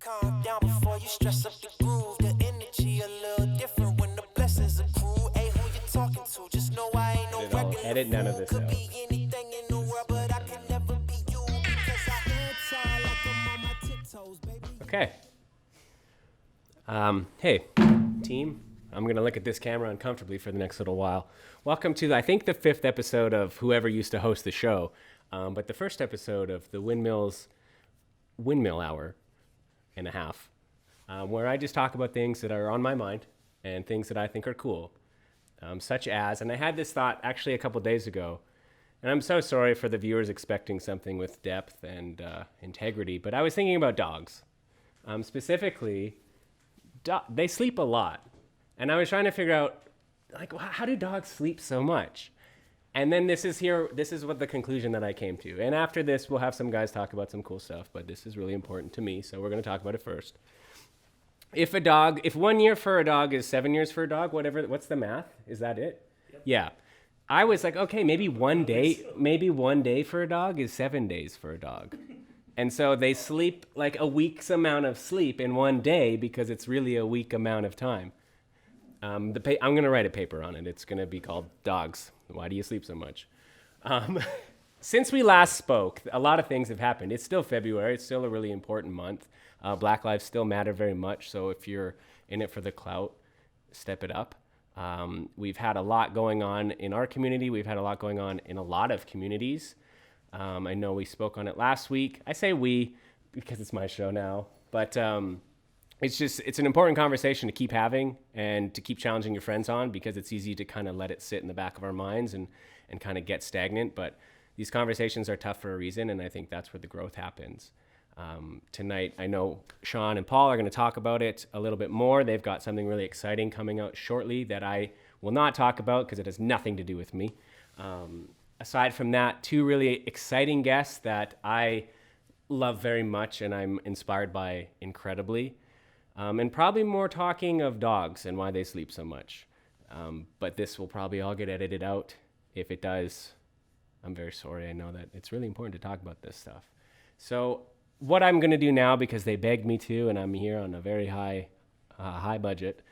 Calm down before you stress up the groove. The energy a little different when the blessings accrue. Hey, who you talking to? Just know I ain't no regular fool. Edit none of this Could out. be anything in the world, but I can never be you because I head tall like I'm on my tiptoes, baby. Okay. Hey, team. I'm going to look at this camera uncomfortably for the next little while. Welcome to, I think, the 5th episode of whoever used to host the show, but the first episode of the Windmills Windmill Hour and a half, where I just talk about things that are on my mind and things that I think are cool, such as, and I had this thought actually a couple days ago, and I'm so sorry for the viewers expecting something with depth and integrity, but I was thinking about dogs. Specifically, they sleep a lot. And I was trying to figure out, like, how do dogs sleep so much? And then this is what the conclusion that I came to. And after this, we'll have some guys talk about some cool stuff, but this is really important to me, so we're going to talk about it first. If 1 year for a dog is 7 years for a dog, what's the math? Is that it? Yep. Yeah. I was like, okay, maybe one day for a dog is 7 days for a dog. And so they sleep like a week's amount of sleep in one day because it's really a week amount of time. I'm going to write a paper on it. It's going to be called Dogs. Why do you sleep so much? Since we last spoke, a lot of things have happened. It's still February. It's still a really important month. Black lives still matter very much. So if you're in it for the clout, step it up. We've had a lot going on in our community. We've had a lot going on in a lot of communities. I know we spoke on it last week. I say we because it's my show now. But it's an important conversation to keep having and to keep challenging your friends on because it's easy to kind of let it sit in the back of our minds and kind of get stagnant. But these conversations are tough for a reason, and I think that's where the growth happens. Tonight, I know Sean and Paul are going to talk about it a little bit more. They've got something really exciting coming out shortly that I will not talk about because it has nothing to do with me. Aside from that, two really exciting guests that I love very much and I'm inspired by incredibly. And probably more talking of dogs and why they sleep so much. But this will probably all get edited out. If it does, I'm very sorry. I know that it's really important to talk about this stuff. So what I'm going to do now, because they begged me to, and I'm here on a very high budget,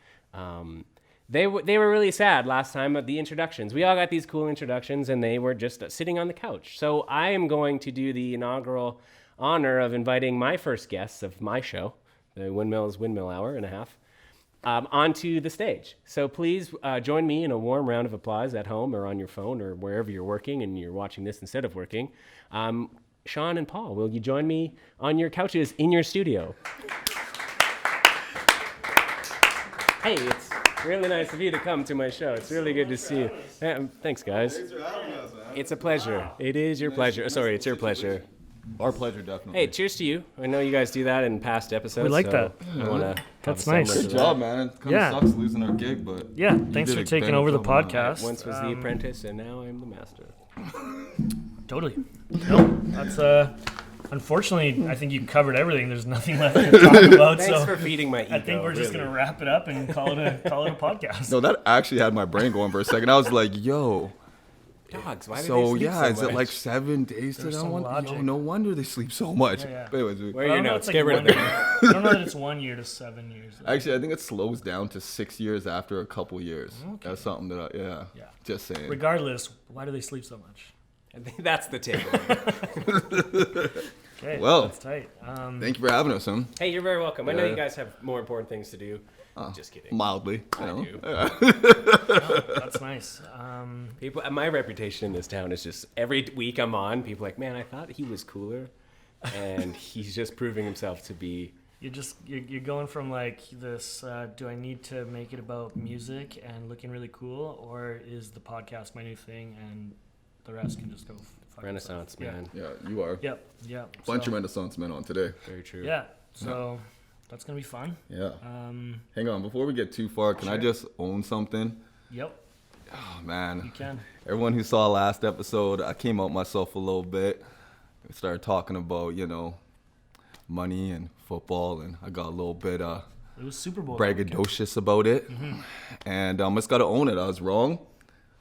they were really sad last time at the introductions. We all got these cool introductions, and they were just sitting on the couch. So I am going to do the inaugural honor of inviting my first guests of my show, the Windmills Windmill Hour and a half, onto the stage. So please join me in a warm round of applause at home or on your phone or wherever you're working and you're watching this instead of working. Sean and Paul, will you join me on your couches in your studio? Hey, it's really nice of you to come to my show. It's really good to see you. Thanks, guys. Thanks for having us, man. It's a pleasure. It is your pleasure. Sorry, it's your pleasure. Our pleasure, definitely. Hey, cheers to you. I know you guys do that in past episodes. We like so that. I wanna That's have a nice. similar Good to job, that. man. It kind Yeah. of sucks losing our gig, but Yeah, you thanks did for a taking bang over the job on that. podcast. Once was the apprentice, and now I'm the master. Totally. No, that's unfortunately, I think you covered everything. There's nothing left to talk about. Thanks so for feeding my ego. I think we're just really. gonna wrap it up and call it a podcast. No, that actually had my brain going for a second. I was like, yo. Dogs, why do they So, sleep yeah, so is it much? like 7 days to There's that some one? logic. Yo, no wonder they sleep so much. Yeah, yeah. But anyways, Where are I your don't know, notes? it's Get like rid of 1 them. year. I don't know that it's 1 year to 7 years. actually, I think it slows down to 6 years after a couple years. Okay. That's something that Yeah. just saying. Regardless, why do they sleep so much? I think that's the takeaway. Okay, Well, that's tight. Thank you for having us, huh? Hey, you're very welcome. I know Yeah. you guys have more important things to do. Just kidding. Mildly. I You know? do. No, that's nice. People, my reputation in this town is just every week I'm on, people are like, man, I thought he was cooler, and he's just proving himself to be. You're going from like this. Do I need to make it about music and looking really cool, or is the podcast my new thing and the rest can just go fuck Renaissance itself? man. Yeah, you are. Yep. Bunch of Renaissance men on today. Very true. Yeah. So that's gonna be fun. Yeah. Hang on, before we get too far, can I Sure. just own something? Yep. Oh, man. You can. Everyone who saw last episode, I came out myself a little bit. We started talking about, money and football, and I got a little bit It was Super Bowl. braggadocious about it. And I just got to own it. I was wrong.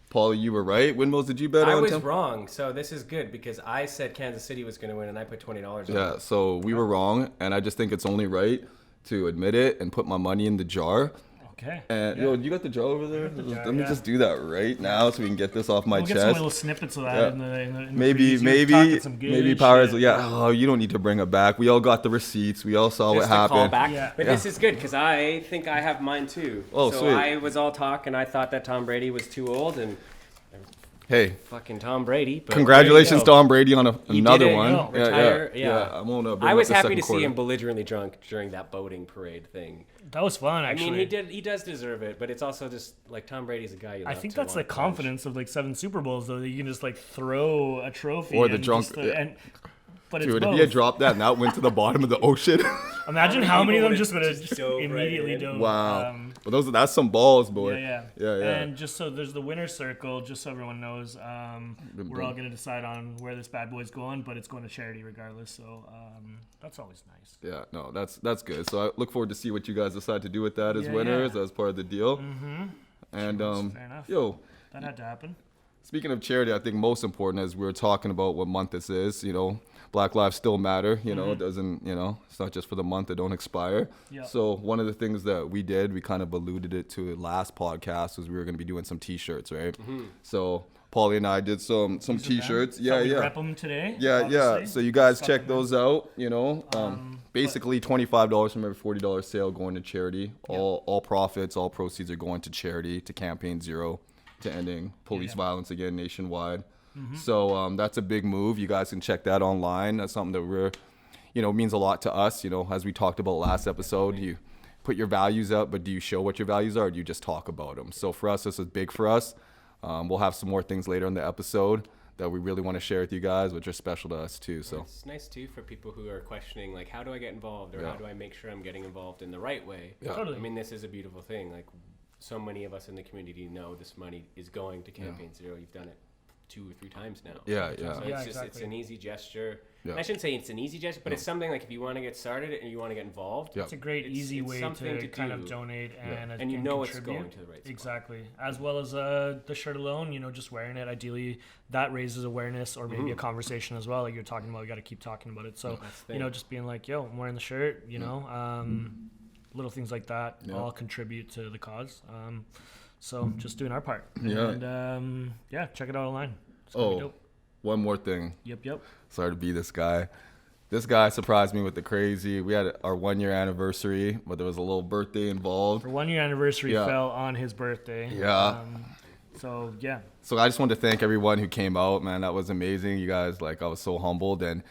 Paulie, you were right. Windmills, did you bet I on was Tim? wrong, so this is good because I said Kansas City was going to win, and I put $20 on it. Yeah, so we were wrong, and I just think it's only right to admit it and put my money in the jar. Okay. And yo, you got the jar over there? jar, Let me yeah. just do that right now so we can get this off my We'll get some chest. little snippets of that Yeah. in the Maybe Powers. Yeah. Oh, you don't need to bring it back. We all got the receipts. We all saw Just what a happened. callback. Yeah. But this is good because I think I have mine too. Oh, so sweet. I was all talk, and I thought that Tom Brady was too old, and Hey, fucking Tom Brady. But congratulations, there you go. Tom Brady, on He another did it, one. yo, retire, yeah. I won't. Bring I up was the happy second to see quarter. him belligerently drunk during that boating parade thing. That was fun, I actually. mean, he does deserve it, but it's also just like Tom Brady's a guy you I love think to that's the watch. confidence of like 7 Super Bowls, though, that you can just like throw a trophy. Or the and drunk- just, yeah. but Dude, it's if both. he had dropped that and that went to the bottom of the ocean. Imagine how many of them would've just would have just dove right immediately in. dove. Wow. But that's some balls, boy. Yeah. Yeah. And just so there's the winner's circle, just so everyone knows, we're all going to decide on where this bad boy's going, but it's going to charity regardless. So that's always nice. Yeah, no, that's good. So I look forward to see what you guys decide to do with that as Yeah, winners, yeah. as part of the deal. Mm-hmm. And Fair enough. yo, That had to happen. speaking of charity, I think most important as we were talking about what month this is, Black lives still matter, it doesn't, it's not just for the month, they don't expire. Yeah. So one of the things that we did, we kind of alluded it to last podcast, was we were going to be doing some t-shirts, right? Mm-hmm. So Paulie and I did some t-shirts. Yeah, we yeah. rep them today. Yeah, obviously. So you guys Stuff check them in. those out, basically $25 from every $40 sale going to charity. All profits, all proceeds are going to charity, to Campaign Zero, to ending police violence again nationwide. So that's a big move. You guys can check that online. That's something that means a lot to us. As we talked about last episode, you put your values up, but do you show what your values are, or do you just talk about them? So for us, this is big for us. We'll have some more things later in the episode that we really want to share with you guys, which are special to us too. So It's nice too for people who are questioning, like, how do I get involved, or how do I make sure I'm getting involved in the right way? Yeah. Totally. I mean, this is a beautiful thing. Like, so many of us in the community know this money is going to Campaign Zero. You've done it 2 or 3 times now. Yeah. So Yeah, it's exactly. an easy gesture. Yeah. And I shouldn't say it's an easy gesture, but it's something like if you want to get started and you want to get involved. Yeah. It's a great, easy way something to kind of do. donate and And you know it's contribute. going to the right spot. Exactly. As well as the shirt alone, just wearing it. Ideally, that raises awareness or maybe a conversation as well. Like you're talking about, we got to keep talking about it. So, That's the thing. just being like, yo, I'm wearing the shirt, little things like that all contribute to the cause. So just doing our part. Yeah. And check it out online. It's gonna be dope. One more thing. Yep. Sorry to be this guy. This guy surprised me with the crazy. We had our 1-year anniversary, but there was a little birthday involved. Our 1-year anniversary Yeah. fell on his birthday. Yeah. So yeah. So I just wanted to thank everyone who came out, man. That was amazing. You guys, I was so humbled, and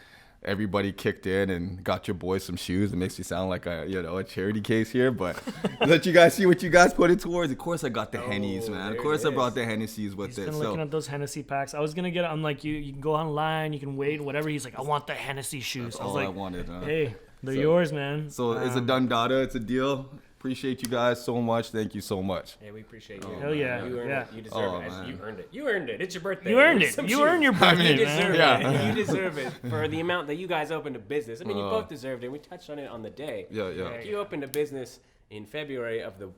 everybody kicked in and got your boys some shoes. It makes me sound like a charity case here, but let you guys see what you guys put it towards. Of course, I got the Hennies, man. Of there course, it I brought is. the Hennessy's with He's it. been looking at those Hennessy packs. I was gonna get it. I'm like, you can go online, you can wait, whatever. He's like, I want the Hennessy shoes. I was all like, I wanted. hey, they're So- yours, man. So it's a done data. It's a deal. Appreciate you guys so much. Thank you so much. Yeah, we appreciate you. Hell yeah, You earned yeah. it. You deserve Oh, it. man. You earned it. You earned it. It's your birthday. You earned Here's it. some You shoes. earned your birthday, You man. deserve Yeah. it. You deserve it for the amount that you guys opened a business. I mean, you both deserved it. We touched on it on the day. Yeah. Like, you opened a business in February of the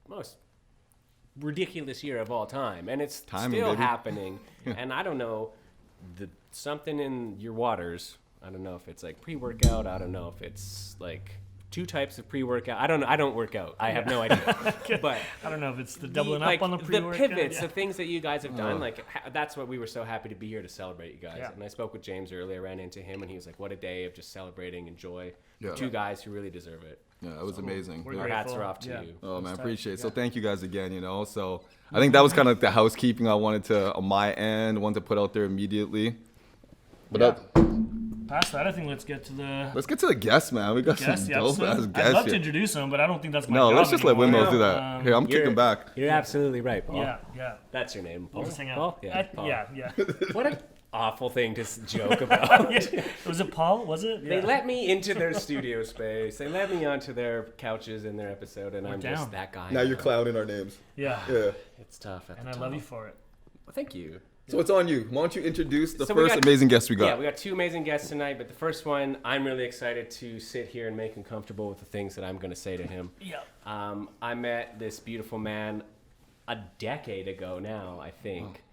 most ridiculous year of all time, and it's Timing, still baby. happening. And I don't know, something in your waters. I don't know if it's like pre-workout. I don't know if it's like 2 types of pre-workout. I don't know. I don't work out. I have no idea. But I don't know if it's the doubling like, up on the pre-workout. the pivots, yeah. the things that you guys have done, that's what we were so happy to be here to celebrate you guys. Yeah. And I spoke with James earlier, ran into him, and he was like, what a day of just celebrating and joy. Yeah. 2 guys who really deserve it. Yeah, it was amazing. We're Our Yeah. hats grateful. are off to Yeah. you. Oh man, Stuff. appreciate it. So Yeah. thank you guys again. So I think that was kind of like the housekeeping I wanted to on my end, wanted to put out there immediately. But Yeah. Past that, I think let's get to the let's get to the guests, man. We got guest. some The dope episode. ass I'd guests love to here. introduce them, but I don't think that's my No, job let's just let anymore. Windmills do that. Here, I'm kicking back. You're absolutely right, Paul. Yeah. That's your name, Paul. We'll just hang out. Paul? Yeah, Paul. Yeah. What an awful thing to joke about. Was it Paul? Was it? They Yeah. let me into their studio space. They let me onto their couches in their episode, and I'm down. just that guy. Now you're clowning our names. Yeah. Yeah. It's tough. At And the I love top. you for it. Well, thank you. So it's on you. Why don't you introduce the So we first got- amazing guest we got? Yeah, we got 2 amazing guests tonight, but the first one, I'm really excited to sit here and make him comfortable with the things that I'm going to say to him. Yeah. I met this beautiful man a decade ago now, I think.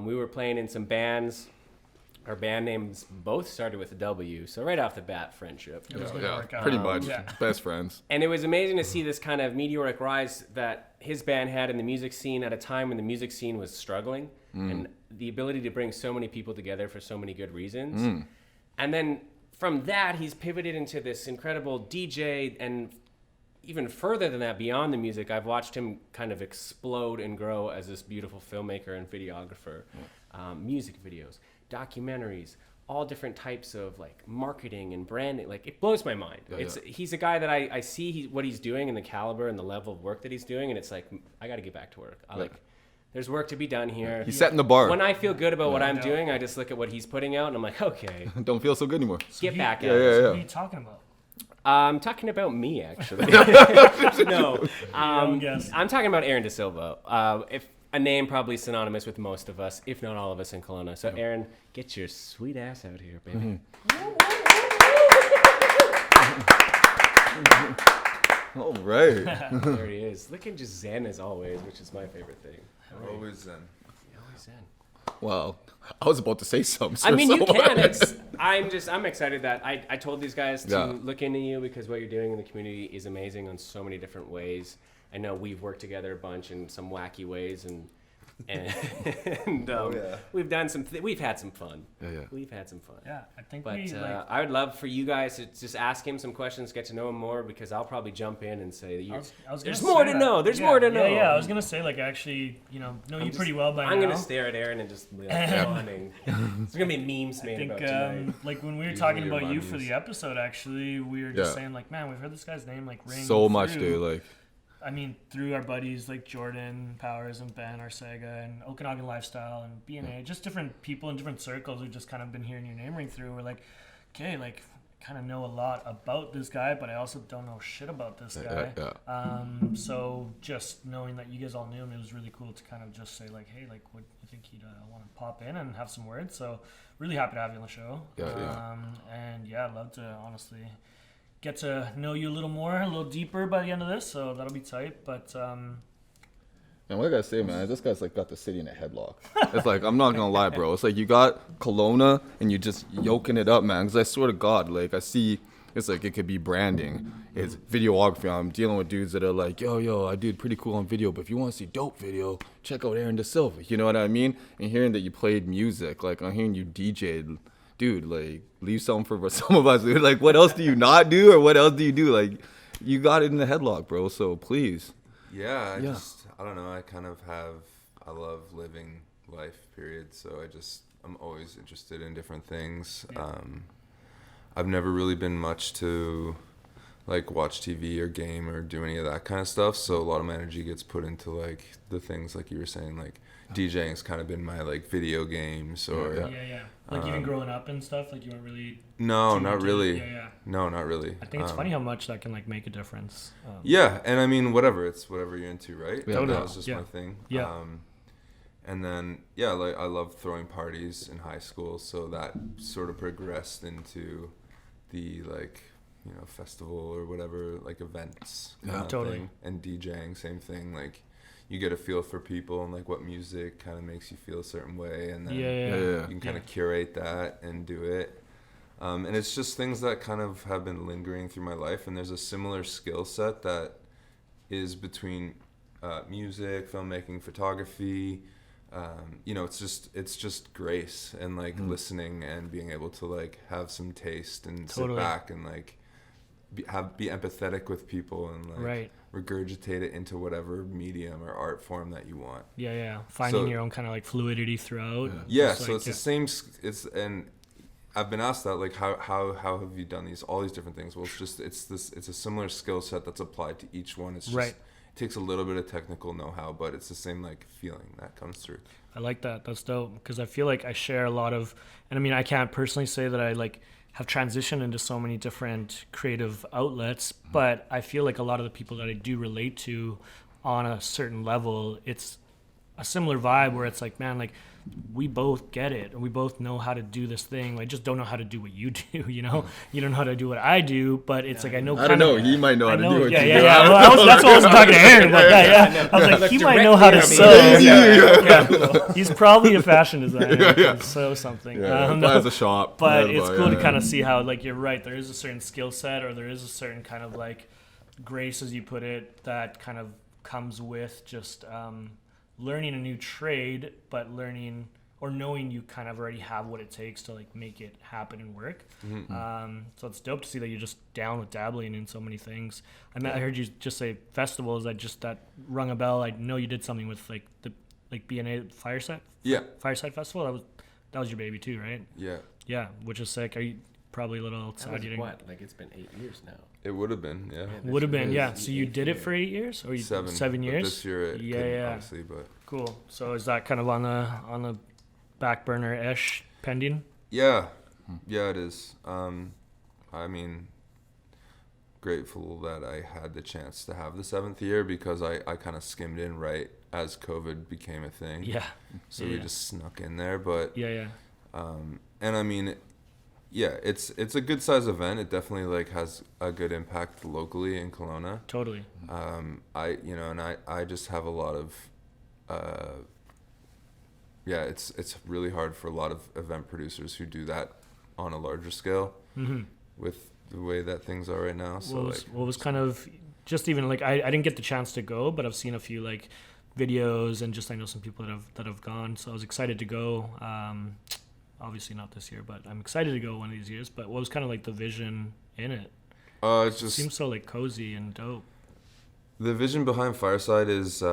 We were playing in some bands. Our band names both started with a W, so right off the bat, friendship. Pretty much. Best friends. And it was amazing to see this kind of meteoric rise that his band had in the music scene at a time when the music scene was struggling, and the ability to bring so many people together for so many good reasons. And then from that, he's pivoted into this incredible DJ, and even further than that, beyond the music, I've watched him kind of explode and grow as this beautiful filmmaker and videographer. Music videos, documentaries, all different types of like marketing and branding. Like, it blows my mind. He's a guy that I see what he's doing and the caliber and the level of work that he's doing, and it's like, I got to get back to work. There's work to be done here. He's setting the bar. When I feel good about what I'm doing, I just look at what he's putting out and I'm like, okay. Don't feel so good anymore. Get back at it. What are you talking about? I'm talking about me, actually. No. I'm talking about Aaron DeSilva. If a name probably synonymous with most of us, if not all of us in Kelowna. So, Aaron, get your sweet ass out here, baby. All right. There he is. Looking just zen as always, which is my favorite thing. Always zen. Always zen. Wow. I was about to say something. I mean, you can. I'm excited that I told these guys to look into you, because what you're doing in the community is amazing on so many different ways. I know we've worked together a bunch in some wacky ways, and we've done we've had some fun. We've had some fun. Yeah, I think But I would love for you guys to just ask him some questions, get to know him more, because I'll probably jump in and say that there's more to know. There's more to know. Yeah, I was gonna say, like, actually, know you pretty well by now. I'm gonna stare at Aaron and just be like, yawning. There's gonna be memes made about tonight. Like, when we were talking about you for the episode, actually, we were just saying, like, man, we've heard this guy's name like ring so much, through. dude. Like, I mean, through our buddies like Jordan Powers and Ben Arcega and Okanagan Lifestyle and B&A, just different people in different circles who've just kind of been hearing your name ring through. We're like, okay, like, kind of know a lot about this guy, but I also don't know shit about this guy. So just knowing that you guys all knew him, it was really cool to kind of just say, like, hey, like, what do you think he'd want to pop in and have some words? So really happy to have you on the show. And I'd love to honestly get to know you a little more, a little deeper by the end of this, so that'll be tight. But man, what I gotta say, man, this guy's like got the city in a headlock. It's like, I'm not gonna lie, bro. It's like you got Kelowna and you just yoking it up, man. Because I swear to God, like, I see, it's like it could be branding, it's videography. I'm dealing with dudes that are like, yo, I did pretty cool on video, but if you want to see dope video, check out Aaron DeSilva. You know what I mean? And hearing that you played music, like, I'm hearing you DJ'd. Dude, like, leave something for some of us, dude. Like, what else do you not do, or what else do you do? Like, you got it in the headlock, bro, so please. I don't know, I love living life, period, so I'm always interested in different things. I've never really been much to, like, watch TV or game or do any of that kind of stuff, so a lot of my energy gets put into, like, the things, like you were saying, like, DJing's kind of been my, like, video games or like, even growing up and stuff, like, you weren't really no, not really. No, not really. I think it's funny how much that can, like, make a difference. And I mean, it's whatever you're into, right? Totally. That was just my thing. And then like, I loved throwing parties in high school, so that sort of progressed into the, like, festival or whatever, like, events thing. And DJing, same thing, like, you get a feel for people and, like, what music kind of makes you feel a certain way, and then you can kind of curate that and do it. And it's just things that kind of have been lingering through my life, and there's a similar skill set that is between music, filmmaking, photography. It's just grace and, like, listening and being able to, like, have some taste and sit back and, like, be empathetic with people and, like, regurgitate it into whatever medium or art form that you want. Finding your own kind of, like, fluidity throughout. So it's the same. And I've been asked that, like, how have you done all these different things? Well, it's a similar skill set that's applied to each one. It's just it takes a little bit of technical know-how, but it's the same, like, feeling that comes through. I like that. That's dope, because I feel like I share a lot of, and I mean, I can't personally say that I, like, have transitioned into so many different creative outlets, but I feel like a lot of the people that I do relate to on a certain level, it's a similar vibe where it's like, man, like, we both get it, and we both know how to do this thing. I just don't know how to do what you do. You know, you don't know how to do what I do, but it's like I know. I don't know. He might know how to do it. Yeah. Well, that's what I was talking to Aaron about that. Yeah, I was like, he might know how to sew. Yeah. He's probably a fashion designer. He can sew something. Yeah, has a shop. But it's cool to kind of see how, like, you're right. There is a certain skill set, or there is a certain kind of like grace, as you put it, that kind of comes with just learning a new trade, but learning or knowing you kind of already have what it takes to like make it happen and work. So it's dope to see that you're just down with dabbling in so many things. I heard you just say festivals. That rung a bell. I know you did something with like the BNA Fireside. Yeah. Fireside Festival. That was your baby too, right? Yeah. Yeah, which is sick. Are you probably a little sad? What? Like it's been 8 years now. It would have been, yeah. Would have been, yeah. So you did it for 8 years, or 7 years? This year, it couldn't, obviously, but cool. So is that kind of on the back burner ish pending? Yeah, it is. I mean, grateful that I had the chance to have the 7th year, because I kind of skimmed in right as COVID became a thing. Yeah. So we just snuck in there, but yeah. And I mean, yeah, it's a good size event. It definitely like has a good impact locally in Kelowna. Totally. I just have a lot of it's really hard for a lot of event producers who do that on a larger scale with the way that things are right now. So what was kind of just even like I didn't get the chance to go, but I've seen a few like videos, and just I know some people that have gone, so I was excited to go. Obviously not this year, but I'm excited to go one of these years. But what was kind of like the vision in it? It seems so like cozy and dope. The vision behind Fireside is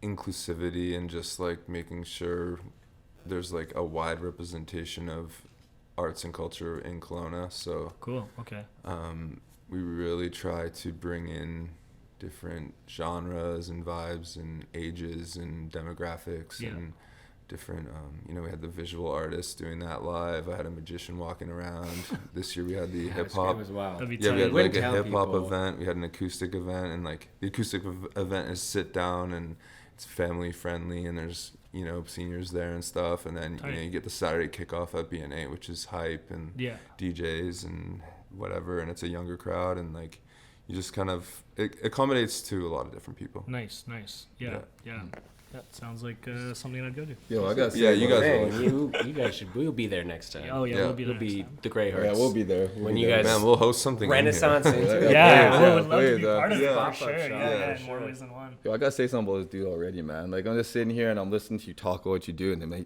inclusivity, and just like making sure there's like a wide representation of arts and culture in Kelowna. So cool. Okay. We really try to bring in different genres and vibes and ages and demographics and different we had the visual artists doing that live. I had a magician walking around. This year we had the hip hop. It was wild. We had like a hip hop event. We had an acoustic event, and like the acoustic event is sit down and it's family friendly, and there's seniors there and stuff, and then you get the Saturday kickoff at BNA, which is hype and DJs and whatever, and it's a younger crowd, and like you just kind of it accommodates to a lot of different people. Nice. Yeah. That sounds like something I'd go to. Yo, I got you guys will. You guys should. We'll be there next time. Oh yeah, we'll be there. We'll be the Grey Hearts. Yeah, we'll be there. When you guys we'll host something. Renaissance. We would love to be part of it for sure. Yeah, in more ways than one. Yo, I gotta say something about this dude already, man. Like I'm just sitting here and I'm listening to you talk about what you do, and then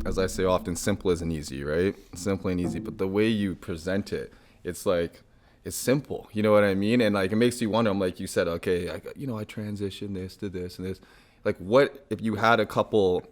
as I say often, simple isn't easy, right? Simple and easy, but the way you present it, it's like. It's simple, you know what I mean? And like it makes you wonder. I'm like you said, okay, I transition this to this and this. Like what if you had a couple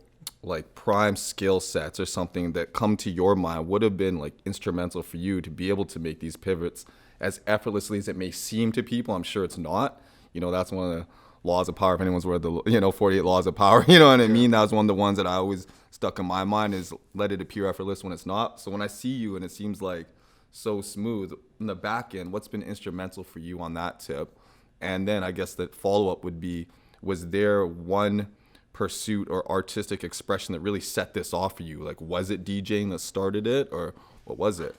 like prime skill sets or something that come to your mind would have been like instrumental for you to be able to make these pivots as effortlessly as it may seem to people? I'm sure it's not. That's one of the laws of power. If anyone's read the 48 laws of power, you know what I mean? That was one of the ones that I always stuck in my mind, is let it appear effortless when it's not. So when I see you and it seems like so smooth in the back end, what's been instrumental for you on that tip? And then I guess the follow-up would be, was there one pursuit or artistic expression that really set this off for you? Like, was it DJing that started it, or what was it?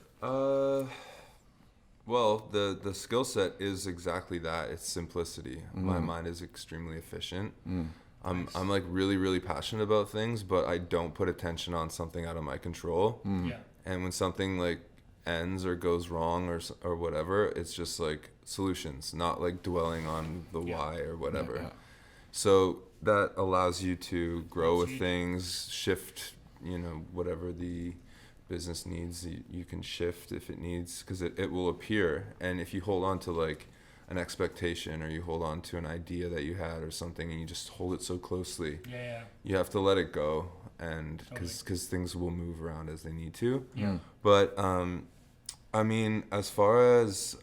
Well, the skill set is exactly that. It's simplicity. My mind is extremely efficient. I'm like really, really passionate about things, but I don't put attention on something out of my control. And when something like ends or goes wrong or whatever, it's just like solutions, not like dwelling on the why or whatever. So that allows you to grow with things, shift, whatever the business needs, you can shift if it needs, because it will appear. And if you hold on to like an expectation, or you hold on to an idea that you had or something, and you just hold it so closely, you have to let it go, and because things will move around as they need to. But I mean, as far as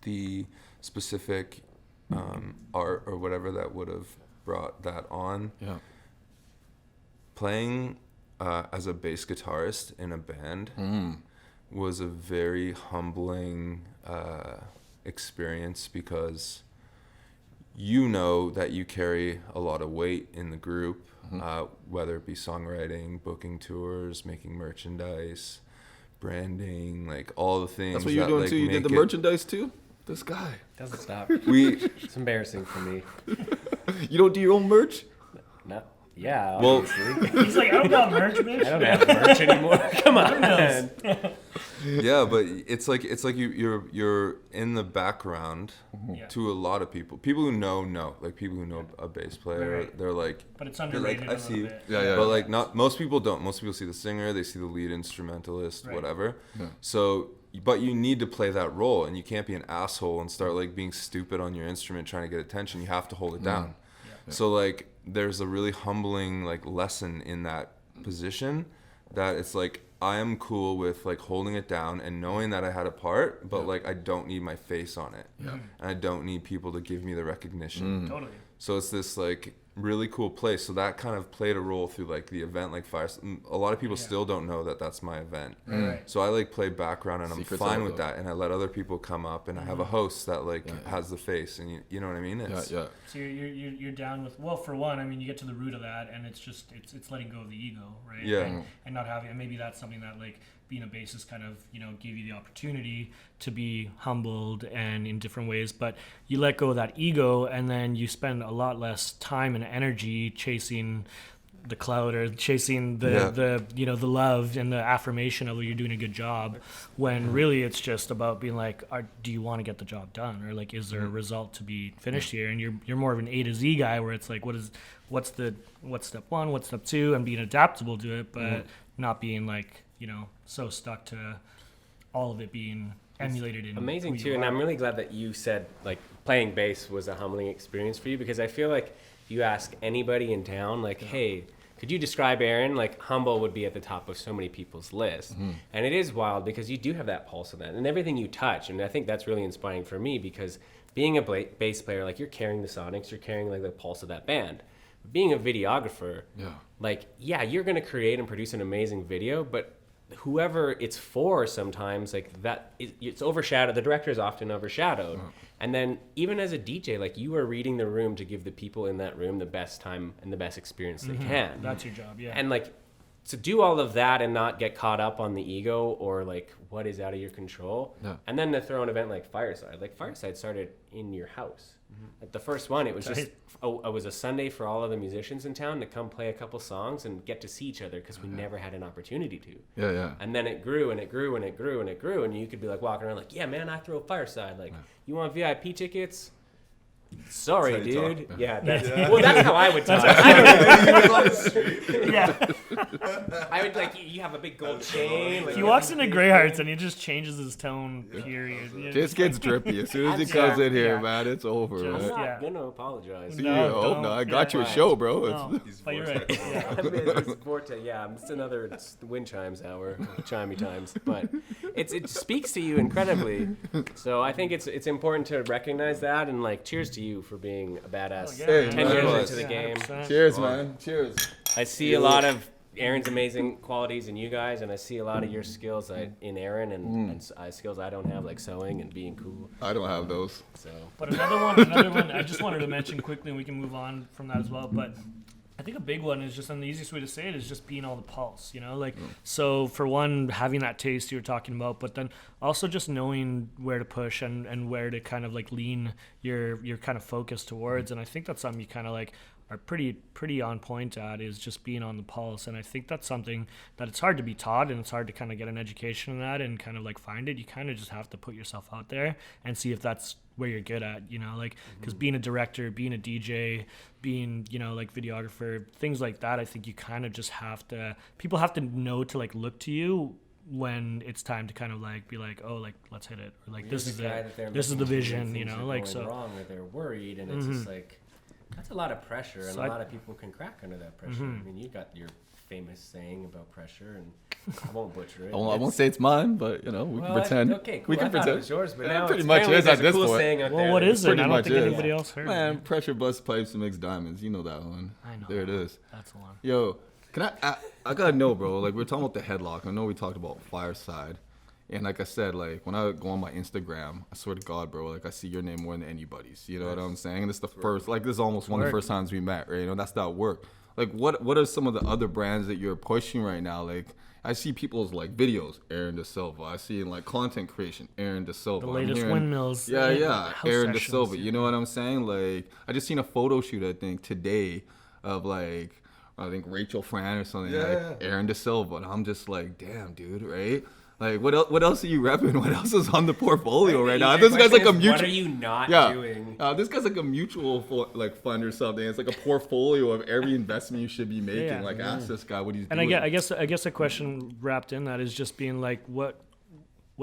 the specific art or whatever that would have brought that on, playing as a bass guitarist in a band was a very humbling experience, because you know that you carry a lot of weight in the group, whether it be songwriting, booking tours, making merchandise, branding, like all the things. That's what you're doing like, too. You did the merchandise too? This guy. Doesn't stop. It's embarrassing for me. You don't do your own merch? No. Yeah, well, obviously. He's like, I don't got merch, bitch. I don't have merch anymore. Come on. Yeah, but it's like you're in the background to a lot of people. People who know, like people who know a bass player, Right. they're like, But it's underrated like, a I little see, bit. Yeah. but like not most people don't. Most people see the singer, they see the lead instrumentalist, Right. whatever. Yeah. So, but you need to play that role, and you can't be an asshole and start like being stupid on your instrument trying to get attention. You have to hold it down. Yeah. So like, there's a really humbling like lesson in that position, that it's like, I am cool with like holding it down and knowing that I had a part, but like I don't need my face on it, and I don't need people to give me the recognition. Totally. So it's this like really cool place. So that kind of played a role through like the event, like Fire. A lot of people still don't know that that's my event. Right. So I like play background, and Secret's I'm fine out, with though. that, and I let other people come up, and I have a host that like has the face, and you know what I mean? It's, Yeah. So you're down with, well, for one, I mean, you get to the root of that, and it's just it's letting go of the ego, right? Yeah. And not having, and maybe that's something that like being a bassist kind of, you know, give you the opportunity to be humbled and in different ways, but you let go of that ego, and then you spend a lot less time and energy chasing the clout or chasing the you know, the love and the affirmation of you're doing a good job, when really it's just about being like, do you want to get the job done, or like, is there a result to be finished here? And you're more of an A to Z guy, where it's like, what's step one, what's step two, and being adaptable to it, but not being like, you know, so stuck to all of it being emulated in Amazing who you too, and are. I'm really glad that you said like playing bass was a humbling experience for you, because I feel like if you ask anybody in town, like, hey, could you describe Aaron? Like, humble would be at the top of so many people's list. And it is wild because you do have that pulse of that and everything you touch. And I think that's really inspiring for me, because being a bass player, like, you're carrying the sonics, you're carrying like the pulse of that band. Being a videographer, like, yeah, you're going to create and produce an amazing video, but whoever it's for sometimes, like, it's overshadowed. The director is often overshadowed. And then even as a DJ, like, you are reading the room to give the people in that room the best time and the best experience they can. That's your job, yeah. And like, to do all of that and not get caught up on the ego or like what is out of your control. And then to throw an event like Fireside. Like, Fireside started in your house. At the first one, it was just, it was a Sunday for all of the musicians in town to come play a couple songs and get to see each other, because we never had an opportunity to. Yeah. And then it grew and it grew and it grew and it grew, and you could be like walking around like, yeah, man, I throw a Fireside. Like, you want VIP tickets? Sorry, That's how you dude. talk. Yeah, well, that's how I would talk. Yeah. I would like, you have a big gold chain. Like, He walks into Greyhearts and he just changes his tone, period. Yeah, Just gets drippy. As soon as he comes in here, man, it's over, Just- man. I'm Yeah. not gonna apologize. No, Yeah, don't. I got you a Yeah. show, bro. No, He's but you're vortex. right. Yeah. I mean, it's Vortex, yeah, it's another it's the wind chimes hour, chimey times, but it speaks to you incredibly. So I think it's important to recognize that, and like, cheers to you for being a badass. Yeah, Hey, 10 man. years Yeah, into the game. 100%. Cheers, man. Cheers. I see a lot of Aaron's amazing qualities in you guys, and I see a lot of your skills in Aaron, and skills I don't have, like sewing and being cool. I don't have those. So But another one I just wanted to mention quickly, and we can move on from that as well. But I think a big one is just, and the easiest way to say it is just being on the pulse, you know, like, so for one, having that taste you were talking about, but then also just knowing where to push and where to kind of like lean your kind of focus towards. And I think that's something you kind of like are pretty on point at, is just being on the pulse. And I think that's something that it's hard to be taught, and it's hard to kind of get an education in that and kind of like find it. You kind of just have to put yourself out there and see if that's where you're good at, you know, like, because being a director, being a DJ, being, you know, like videographer, things like that, I think you kind of just have to, people have to know to like look to you when it's time to kind of like be like, oh, like, let's hit it, or like, this is the vision, you know, like, so wrong, or they're worried, and it's just like, that's a lot of pressure, and So a I- lot of people can crack under that pressure. I mean, you got your famous saying about pressure, and I won't butcher it. I won't say it's mine, but you know, we can pretend. Okay, cool. We can I thought pretend. it was yours, but Yeah, now pretty it's much apparently is there's at a this cool point. saying out well, there. what is it? pretty I don't much think is. anybody else heard Man, it. pressure bust pipes to mix diamonds. You know that one. I know. There it is. That's the one. Yo, can I gotta know, bro. Like, we're talking about the headlock. I know we talked about Fireside. And like I said, like when I go on my Instagram, I swear to God, bro, like I see your name more than anybody's. You know what I'm saying? And this is the first, like this is almost one of the first times we met, right? You know, that's that work. Like what are some of the other brands that you're pushing right now? Like I see people's like videos, Aaron DeSilva. I see in like content creation, Aaron DeSilva. The latest Windmills. Yeah, Aaron sessions, DeSilva. You know what I'm saying? Like I just seen a photo shoot, I think, today of like I think Rachel Fran or something, like Aaron DeSilva. And I'm just like, damn, dude, right? Like what else are you repping? What else is on the portfolio right now? This guy's like a mutual. What are you not doing? This guy's like a mutual fund or something. It's like a portfolio of every investment you should be making. Ask this guy what he's doing. And I guess a question wrapped in that is just being like, what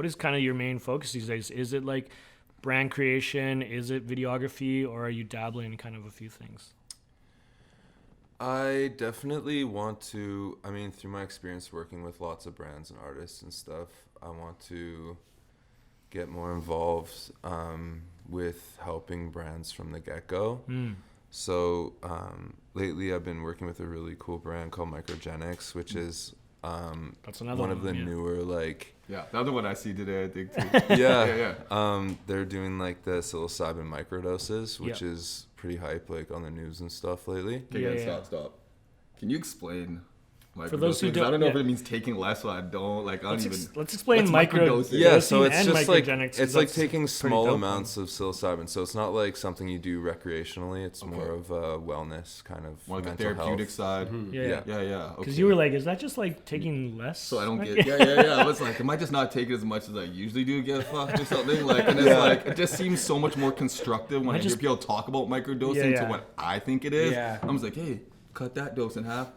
is kind of your main focus these days? Is it like brand creation? Is it videography? Or are you dabbling in kind of a few things? I definitely want to, I mean, through my experience working with lots of brands and artists and stuff, I want to get more involved with helping brands from the get-go. So lately I've been working with a really cool brand called Microgenics, which is That's another one of the newer, like... Yeah, the other one I see today, I think, too. They're doing, like, the psilocybin microdoses, which is pretty hype, like, on the news and stuff lately. Okay, stop. Can you explain microdosing? For those who don't, I don't know if it means taking less, so I don't, like, let's explain microdosing. Yeah, so it's just like, it's like taking small amounts of psilocybin. So it's not like something you do recreationally. It's more of a wellness kind of more like mental a therapeutic health. side. Yeah. Because you were like, is that just like taking less? So I don't get, I was like, am I just not taking as much as I usually do get fucked or something? Like, and it's like, it just seems so much more constructive when I hear people talk about microdosing to what I think it is. Yeah. I was like, hey, cut that dose in half.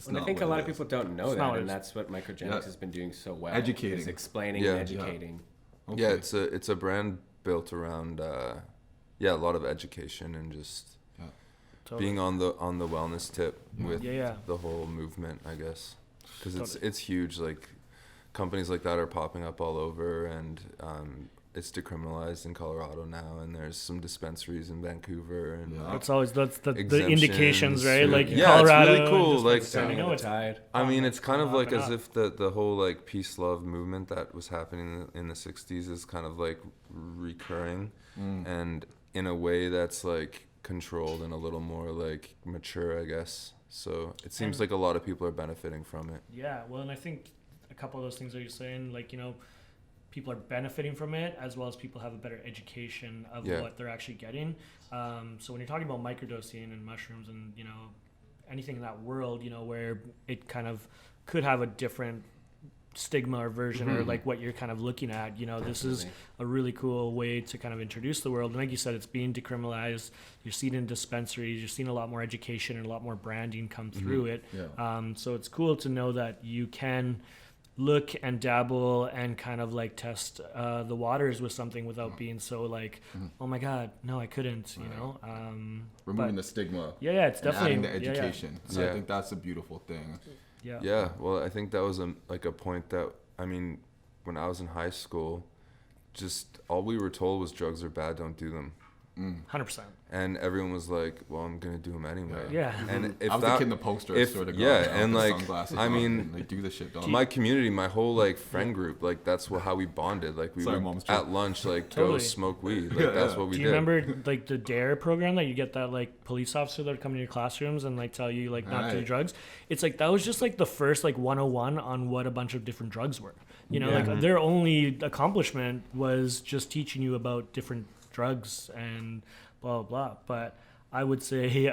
And I think a lot of people don't know that, and that's what Microgenics has been doing so well. Educating. Is explaining and educating. Okay. Yeah, it's a brand built around a lot of education and just being on the wellness tip with the whole movement, I guess, because it's huge. Like companies like that are popping up all over, and it's decriminalized in Colorado now, and there's some dispensaries in Vancouver, and that's the indications, right? Like Colorado, it's really cool. Like standing on the tide. I mean, it's kind of like as if the whole like peace love movement that was happening in the 60s is kind of like recurring, and in a way that's like controlled and a little more like mature, I guess. So it seems like a lot of people are benefiting from it. Yeah, well, and I think a couple of those things that you're saying, like, you know, people are benefiting from it, as well as people have a better education of what they're actually getting. So when you're talking about microdosing and mushrooms and, you know, anything in that world, you know, where it kind of could have a different stigma or version or like what you're kind of looking at, you know, this is a really cool way to kind of introduce the world. And like you said, it's being decriminalized. You're seeing in dispensaries, you're seeing a lot more education and a lot more branding come through it. So it's cool to know that you can look and dabble and kind of like test the waters with something without being so like, oh my God, no, I couldn't, you know. Removing the stigma. Yeah, it's definitely adding the education. So I think that's a beautiful thing. Yeah, well, I think that was a point that, I mean, when I was in high school, just all we were told was drugs are bad, don't do them. 100%. And everyone was like, well, I'm going to do them anyway. And if I was the kid in the poster sort of and like, I mean, like do this shit, dog. My community, my whole like friend group, like that's how we bonded. Like we would at lunch, like go smoke weed. Like that's what we did. Do you remember like the DARE program that you get that like police officer that would come to your classrooms and like tell you like not to do drugs? It's like that was just like the first like 101 on what a bunch of different drugs were. You know, like their only accomplishment was just teaching you about different drugs and blah blah. But I would say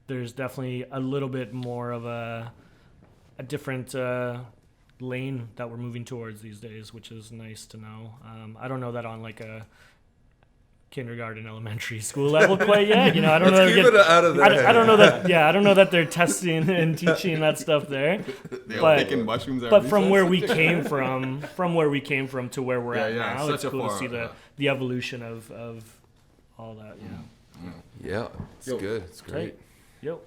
there's definitely a little bit more of a different lane that we're moving towards these days, which is nice to know. I don't know that on like a kindergarten, elementary school level quite yet. You know, I don't know. Keep it out of there. I don't know that. Yeah, I don't know that they're testing and teaching that stuff there. Taking mushrooms. But from where we came from, to where we're at now, it's cool to see the evolution of all that. Yeah, it's good. It's great. Yo.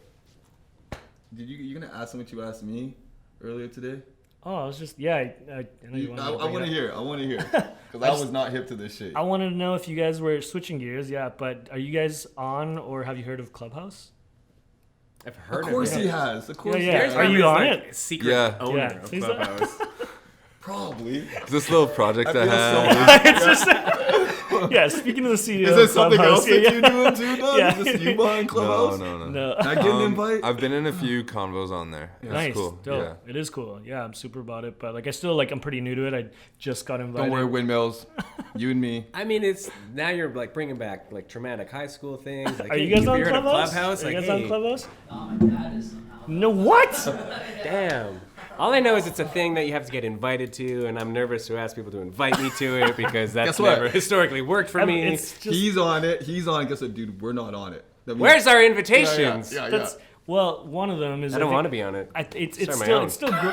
Did you gonna ask them what you asked me earlier today? Oh, I was just I know you I want to hear. Because I was not hip to this shit. I wanted to know if you guys were switching gears. Yeah, but are you guys on or have you heard of Clubhouse? I've heard of it. Of course he has. Of course he yeah. has. Are you on it? Secret owner of See Clubhouse. Probably. This little project I feel had. It's just yeah. Speaking of the CEO, Is there something else Clubhouse, that you're doing too, Doug? Yeah. Is this you behind Clubhouse? No. No. Did I get an invite? I've been in a few convos on there. It's Nice, cool. dope. Yeah. It is cool. Yeah, I'm super about it, but like I still like I'm pretty new to it. I just got invited. Don't worry, Windmills. You and me. I mean, it's now you're like bringing back like traumatic high school things. Like, Are hey, you guys on you're in a Clubhouse? Are Like, you guys hey, on Clubhouse? My dad is somehow. No, what? Damn. All I know is it's a thing that you have to get invited to, and I'm nervous to ask people to invite me to it because that's Guess what? never historically worked for me. It's just He's on it. He's on it. Guess what, dude? We're not on it. That means- Where's our invitations? Yeah. that's well, one of them is I don't think- want to be on it. It's Start my still own.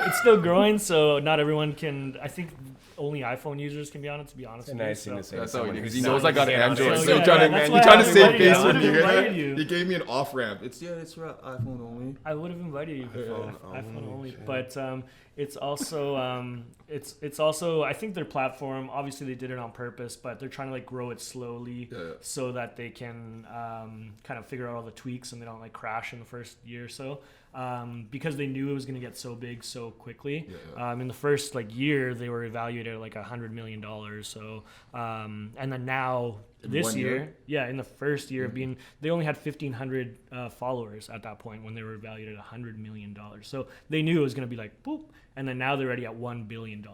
it's still growing, so not everyone can. I think only iPhone users can be on it. To be honest, It's a with you, nice thing to so- say. That's to how someone because who's he knows not I got an using it on Android. it. So yeah, you're trying that's to, why you're trying I to save invited you. face I with me. would've Right? invited you. He gave me an off ramp. It's iPhone only. I would have invited you before iPhone only, but it's also I think their platform. Obviously, they did it on purpose, but they're trying to like grow it slowly so that they can kind of figure out all the tweaks and they don't like crash in the first year or so. Because they knew it was going to get so big so quickly. In the first like year, they were evaluated at like $100 million. So, and then now this 1 year, in the first year of being, they only had 1,500 followers at that point when they were evaluated at $100 million. So they knew it was going to be like boop, and then now they're already at $1 billion.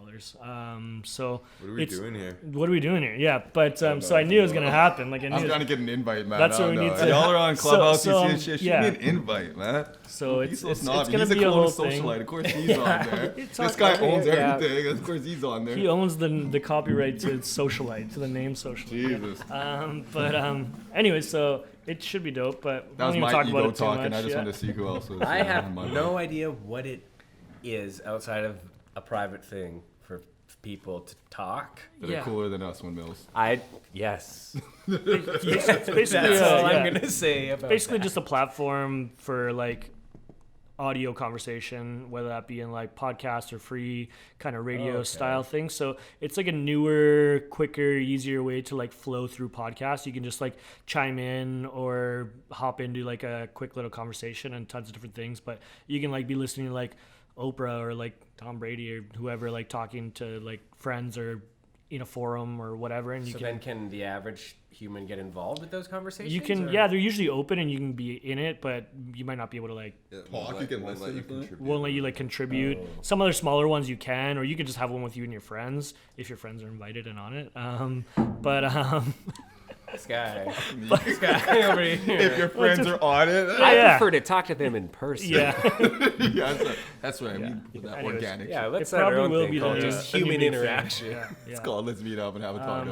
So What are we doing here? What are we doing here? Yeah, but so I knew it was going to happen. Like I knew. I'm trying to get an invite, man. That's I what don't we know. need to- Y'all are on Clubhouse. So, you see shit. Shoot yeah. me an invite, man. So He's so it's snobby. gonna He's be a Kelowna whole thing. socialite. Of course he's on there. It's This on- guy owns yeah. everything. Of course he's on there. He owns the copyright to socialite, to the name socialite. Jesus. Anyway, so it should be dope, but we That was don't even my talk about ego it too talking. much. I just yeah. wanted to see who else was. I have in my no book. idea what it is outside of a private thing for people to talk. That are cooler than us, Windmills. Yes. It's basically, That's all yeah. I'm gonna say about Basically that. just a platform for like audio conversation, whether that be in like podcast or free kind of radio style thing. So it's like a newer, quicker, easier way to like flow through podcasts. You can just like chime in or hop into like a quick little conversation and tons of different things. But you can like be listening to like Oprah or like Tom Brady or whoever, like talking to like friends or in a forum or whatever. And you So can then can the average human get involved with those conversations? you can or- yeah, they're usually open and you can be in it, but you might not be able to like Talk, you can Won't let listen you to it. contribute. won't let you like contribute. Some other smaller ones you can, or you could just have one with you and your friends if your friends are invited and on it. This guy over here. If your friends are on it, I Yeah. prefer to talk to them in person. yeah, yeah, that's what I mean. Yeah. That Anyways. organic. Yeah, shit. let's it have our probably own will thing be called the just the new human big thing. interaction. Yeah, It's called Let's Meet Up and Have a talk.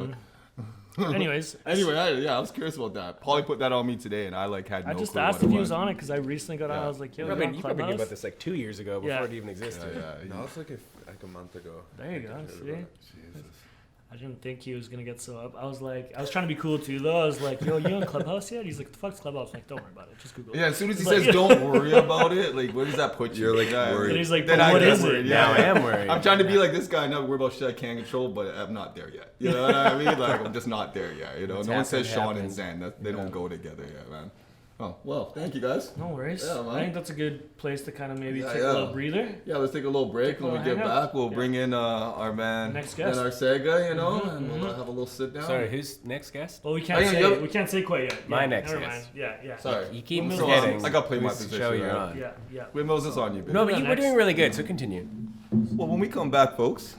Anyways, Anyway, I was curious about that. Paulie put that on me today, and I like had no I just clue asked what if it he was on it because I recently got on. Yeah. I was like, yo, You you're probably on knew about Clubhouse? this like 2 years ago before Yeah. it even existed. Yeah, No, it's like a month ago. There you I go. heard See? about it. I didn't think he was gonna get so up. I was trying to be cool too, though. I was like, "Yo, you on Clubhouse yet?" He's like, "The fuck's Clubhouse?" I'm like, "Don't worry about it. Just Google it." Yeah, as soon as he It's like- says "don't worry about it," like where does that put you? You're, like, Yeah, worried. And he's like, then "But I what get is worried, it?" yeah. Now I am worried. I'm trying to be like this guy, not worry about shit I can't control, but I'm not there yet. You know what I mean? Like I'm just not there yet. You know, What's no one says happened, Sean and happened. Zen. They don't go together yet, man. Oh well, thank you guys. No worries. Yeah, man. I think that's a good place to kind of maybe Yeah, take yeah. a little breather. Yeah, let's take a little break. Take a When we little get hangout. back, we'll Yeah. bring in our man Next Ben guest. Arcega, you know, and we'll have a little sit down. Sorry, who's next guest? Well, we can't yeah, say yep. we can't say quite yet. My Yeah, next never guest. mind. Yeah. Sorry. You keep Windmills- forgetting. I gotta play my whose position, show you're right? on. Yeah. Windmills is on you, baby. No, but you were Next. doing really good, so continue. Well, when we come back, folks,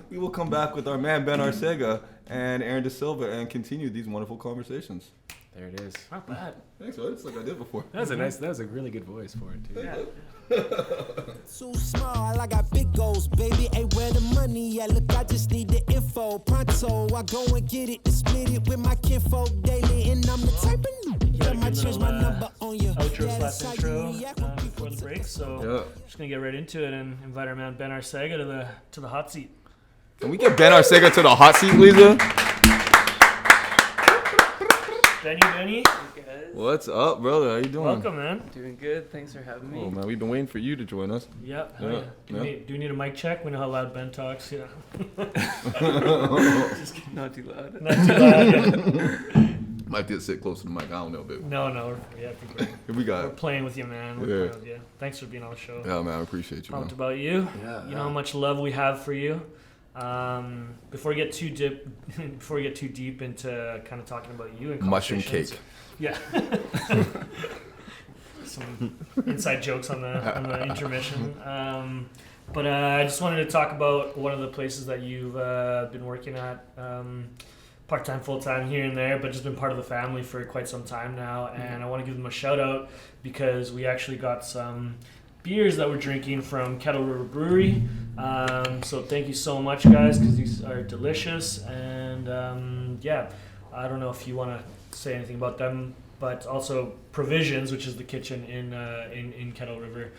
we will come back with our man Ben Arcega and Aaron DeSilva and continue these wonderful conversations. There it is. Not bad. Thanks, bud. It's like I did before. That was a really good voice for it too. Yeah. Too small, I got big goals, baby. Ain't where the money at. Look, I just need the info. Pronto, I go and get it, to split it with my kinfolk daily. And I'm the type of Yeah, that might good change little, my number on you. Outro Yeah, that's slash how intro you react when people before the tell break. us. So Yeah. just gonna get right into it and invite our man Ben Arcega to the hot seat. Can we get Ben Arcega to the hot seat, Lisa? Benny, Hey guys. What's up, brother? How you doing? welcome, man. Doing good. Thanks for having me. Oh man, we've been waiting for you to join us. Yep. Yeah, hell yeah. yeah. Do we need a mic check? We know how loud Ben talks. Yeah. Not too loud. Not too loud. Might get sit closer to the mic. I don't know, babe. No, yeah, I think We got we're playing with you, man. We're playing with you. Thanks for being on the show. Yeah, man, I appreciate you, man. Pumped about you. Yeah, You know how much love we have for you. Before we get too deep into kind of talking about you and Mushroom conversations- cake. Yeah. Some inside jokes on the intermission. But I just wanted to talk about one of the places that you've been working at, part-time, full-time, here and there, but just been part of the family for quite some time now. And I want to give them a shout-out because we actually got some beers that we're drinking from Kettle River Brewery. So thank you so much, guys, because these are delicious. And yeah, I don't know if you want to say anything about them, but also Provisions, which is the kitchen in Kettle River.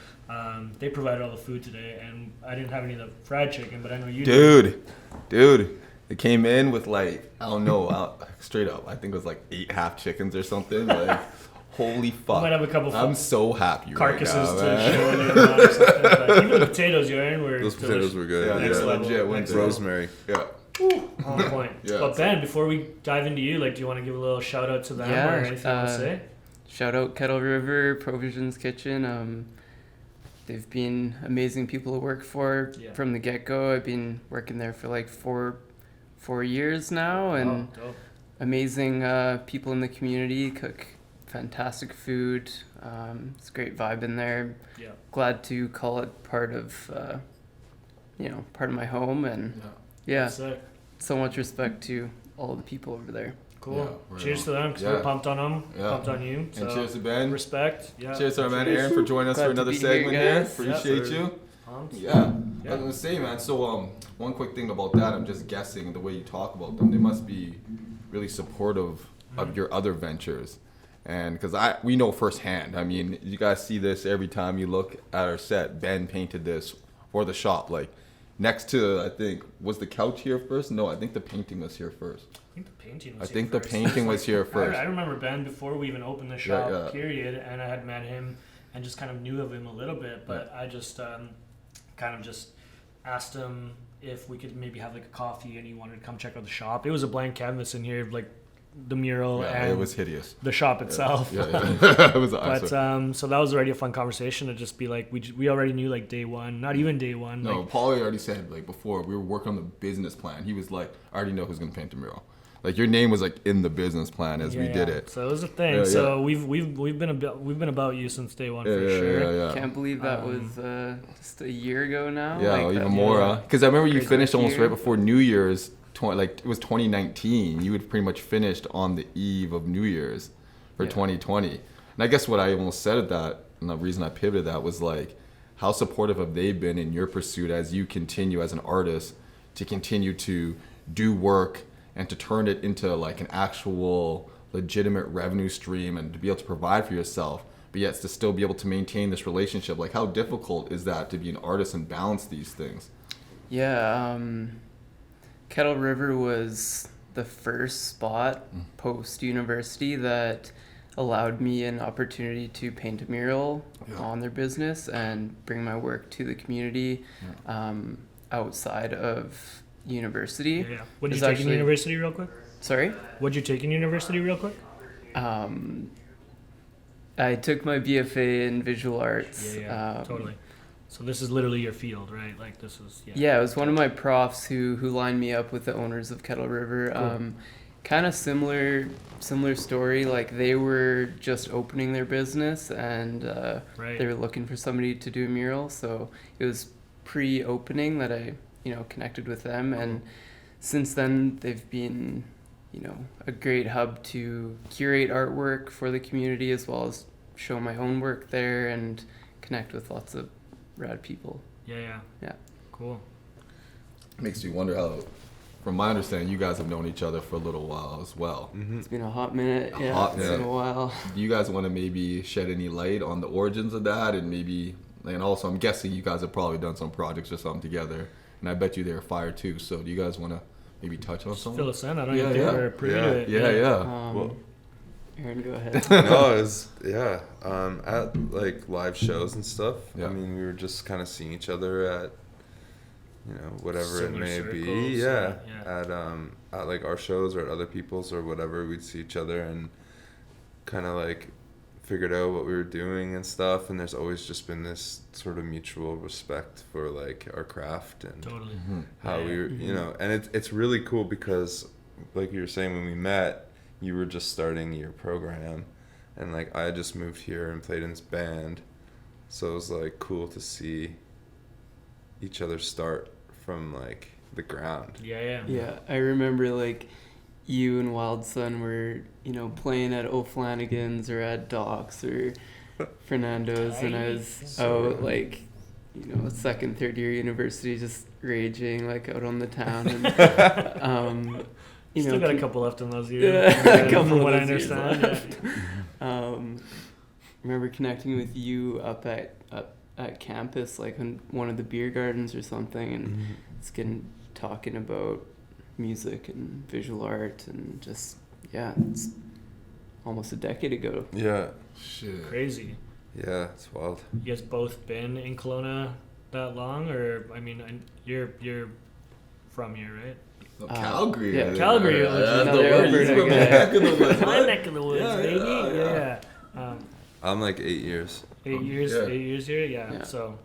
They provided all the food today, and I didn't have any of the fried chicken, but I know you did. Dude, it came in with like, I don't know, straight up, I think it was like 8 half chickens or something. Like, holy fuck. Might have a couple I'm so happy carcasses right now, to man. show later on or something. But even the potatoes you're in were Those potatoes were good. Yeah, Next yeah, level. legit. Went Next to level. Rosemary. Yeah. on point. Yeah. But Ben, before we dive into you, like, do you want to give a little shout out to them Yeah, or anything you want to say? Shout out Kettle River Provisions Kitchen. They've been amazing people to work for from the get-go. I've been working there for like four years now, and Dope. amazing people in the community, cook fantastic food. It's a great vibe in there. Yeah. Glad to call it part of my home, and yeah, Sick. so much respect to all the people over there. Cool. Yeah, right Cheers on. to them, because Yeah. we're pumped on them. Yeah. Pumped on you. So And cheers to Ben. respect. Yeah. Cheers to our man Cheers. Aaron for joining us Glad for to another be here, segment here. guys. Appreciate Yeah. you. Pumped. Yeah. I was gonna say, man. So, one quick thing about that, I'm just guessing the way you talk about them, they must be really supportive of your other ventures, and because we know firsthand. I mean, you guys see this every time you look at our set. Ben painted this for the shop, like next to, I think, was the couch here first? No, I think the painting was here first. I think the painting I was think here the first. painting was here first. I remember Ben before we even opened the shop, yeah. period, and I had met him and just kind of knew of him a little bit, but I just kind of just asked him if we could maybe have like a coffee, and he wanted to come check out the shop. It was a blank canvas in here, like the mural Yeah, and it was hideous. the shop itself. Yeah. It was But awesome. so that was already a fun conversation to just be like, we already knew like day one, not even day one. No, Like, Paulie already said, like, before we were working on the business plan, he was like, I already know who's gonna paint the mural. Like, your name was like in the business plan as we did it. So it was a thing. Yeah, so we've been about you since day one for sure. Yeah. Can't believe that was just a year ago now. Yeah, Like, even that- more. Because I remember you Crazy finished almost year. right before New Year's. Like, it was 2019. You had pretty much finished on the eve of New Year's for 2020. And I guess what I almost said at that, and the reason I pivoted that was like, how supportive have they been in your pursuit as you continue as an artist to continue to do work and to turn it into like an actual legitimate revenue stream and to be able to provide for yourself, but yet to still be able to maintain this relationship? Like, how difficult is that to be an artist and balance these things? Yeah, Kettle River was the first spot post-university that allowed me an opportunity to paint a mural on their business and bring my work to the community outside of university. Yeah. What did It's you take in actually- university real quick? Sorry? What'd you take in university real quick? I took my BFA in visual arts. Totally. So this is literally your field, right? Like this is Yeah, it was one of my profs who lined me up with the owners of Kettle River. Kind of similar story. Like, they were just opening their business, and Right. they were looking for somebody to do a mural. So it was pre-opening that I connected with them, and since then they've been a great hub to curate artwork for the community, as well as show my own work there and connect with lots of rad people. Yeah. Cool. Makes you wonder how, from my understanding, you guys have known each other for a little while as well. It's been a hot minute. Yeah, hot it's been minute. a while. Do you guys want to maybe shed any light on the origins of that, and also I'm guessing you guys have probably done some projects or something together, and I bet you they're fire too. So do you guys want to maybe touch on something? Fill us in. I don't Yeah, even think yeah. we're privy to it. Yeah. Well- Aaron, go ahead. No, it was at like live shows and stuff. Yeah. I mean, we were just kind of seeing each other at you know, whatever Similar it may circles, be. yeah. At like our shows or at other people's or whatever, we'd see each other and kind of like figured out what we were doing and stuff. And there's always just been this sort of mutual respect for like our craft and Totally. how we were, you know, and it's really cool because like you were saying, when we met, you were just starting your program and like I had just moved here and played in this band. So it was like cool to see each other start from like the ground. Yeah, I remember like you and Wild Sun were, you know, playing at O'Flanagan's or at Doc's or Fernando's, and I was out like, you know, second, third year university, just raging like out on the town, and you Still know, got a couple left in those years. Yeah, a couple from of what I those years understand. Remember connecting with you up at campus, like in one of the beer gardens or something, and it's talking about music and visual art, and just it's almost a decade ago. Yeah. Shit. Crazy. Yeah, it's wild. You guys both been in Kelowna that long, or I mean, you're from here, right? Calgary. Yeah, Calgary. Another Alberta guy. My neck of the woods, Yeah, baby. yeah. I'm like 8 years. 8 years. Yeah. 8 years here. Yeah. Yeah. So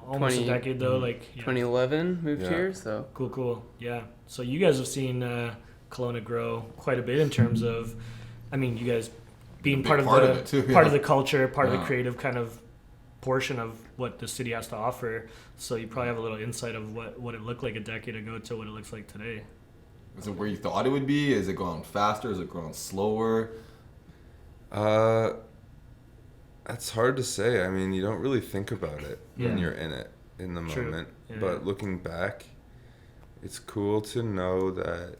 almost 20 a decade though. Like 2011 moved Yeah. here, so Cool. Yeah. So you guys have seen Kelowna grow quite a bit in terms of, I mean, you guys being part of it too, part of yeah. the culture, part of the Yeah. creative kind of portion of what the city has to offer. So you probably have a little insight of what it looked like a decade ago to what it looks like today. Is it where you thought it would be? Is it going faster? Is it going slower? That's hard to say. I mean, you don't really think about it when Yeah. you're in it in the True. moment. Yeah. But looking back, it's cool to know that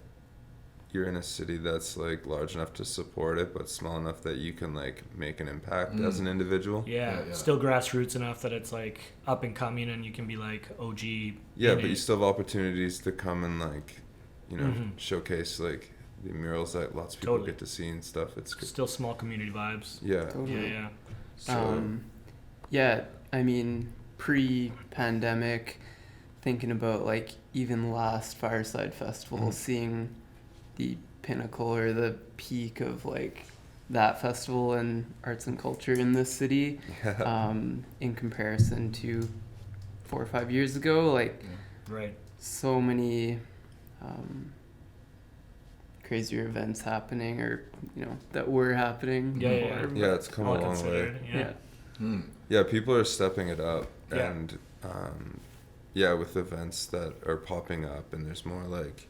you're in a city that's like large enough to support it, but small enough that you can like make an impact as an individual. Yeah, Yeah. still grassroots enough that it's like up and coming, and you can be like OG. Yeah, in but you it. still have opportunities to come and like, you know, Mhm. showcase like the murals that lots of people Totally. get to see and stuff. It's good. Still small community vibes. Yeah. totally. Yeah. So, Yeah, I mean, pre-pandemic, thinking about like even last Fireside Festival, seeing the pinnacle or the peak of like that festival and arts and culture in this city, in comparison to 4 or 5 years ago, like Right. so many crazier events happening, or you know, that were happening Yeah, before. yeah, it's come a All long way. considered. Yeah. Yeah, people are stepping it up, Yeah. and yeah, with events that are popping up, and there's more like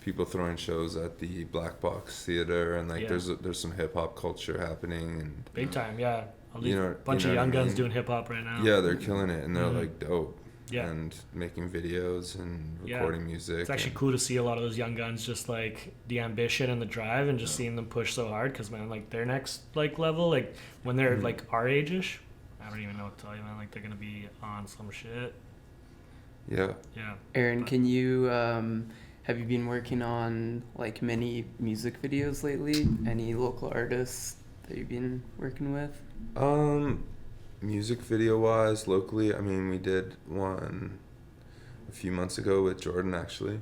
people throwing shows at the Black Box Theater, and like Yeah. there's some hip hop culture happening, and Big time. Yeah. A You know- bunch you know of young what I guns mean? doing hip hop right now. yeah, they're killing it, and they're Mhm. like dope, Yeah. and making videos and Yeah. recording music. It's actually and- cool to see a lot of those young guns just like the ambition and the drive, and just seeing them push so hard, because man, like their next like level, like when they're like our age-ish, I don't even know what to tell you, man. Like they're gonna be on some shit. Yeah. Yeah. Aaron, can you have you been working on like many music videos lately? Any local artists that you've been working with? Music video wise, locally, I mean, we did one a few months ago with Jordan actually.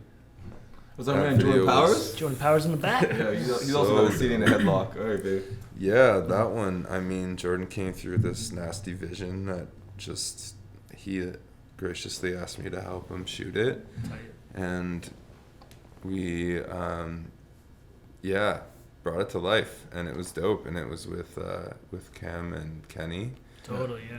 Was that That man Jordan video Powers? was- Jordan Powers in the back. Yeah, he's So also got a seat in the headlock. All right, babe. Yeah, that one. I mean, Jordan came through this nasty vision that just he graciously asked me to help him shoot it, Tight. and we brought it to life, and it was dope, and it was with Cam and Kenny. Totally. Yeah.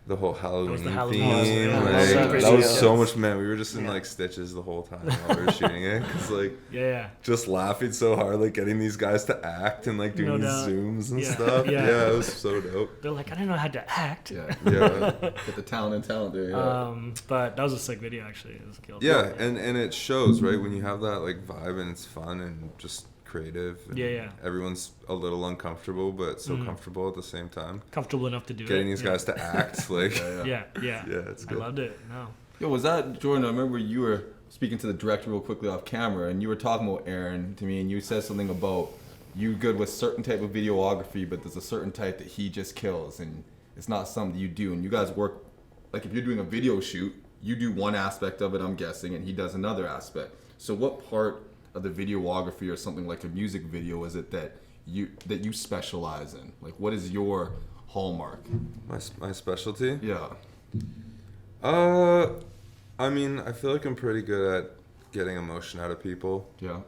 The whole Halloween, the Halloween theme, one. like, Yeah, that video. was so much man. We were just in Yeah. like stitches the whole time while we were shooting it, cause like Yeah. just laughing so hard, like getting these guys to act and like doing No these doubt. zooms and Yeah. stuff. Yeah. Yeah, it was so dope. They're like, I didn't know how to act. Yeah. Yeah. Get the talent there. Yeah. But that was a sick video actually. It was killed. Yeah, and it shows, right, when you have that like vibe and it's fun and just creative. And Yeah. everyone's a little uncomfortable, but so comfortable at the same time. Comfortable enough to do it. Getting these yeah. guys to act, like, Yeah. yeah, it's I good. loved it. No. Yo, was that Jordan? I remember you were speaking to the director real quickly off camera, and you were talking about Aaron to me, and you said something about you good with certain type of videography, but there's a certain type that he just kills, and it's not something you do. And you guys work, like if you're doing a video shoot, you do one aspect of it, I'm guessing, and he does another aspect. So what part of the videography or something like a music video is it that you specialize in? Like, what is your hallmark? My specialty? Yeah. I mean, I feel like I'm pretty good at getting emotion out of people. Yeah.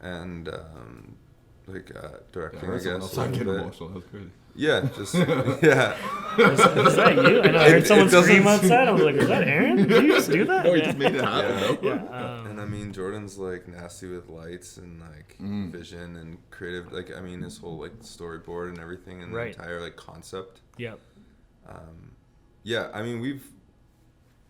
And directing, I I guess. guess. I get emotional. That's crazy. Yeah, just yeah. Is that you? I know I heard someone scream outside. I was like, "Is that Aaron? Did you just do that?" No, he just made it happen. Yeah. And I mean, Jordan's like nasty with lights and like vision and creative. Like, I mean, his whole like storyboard and everything and the entire like concept. Yep. Yeah, I mean,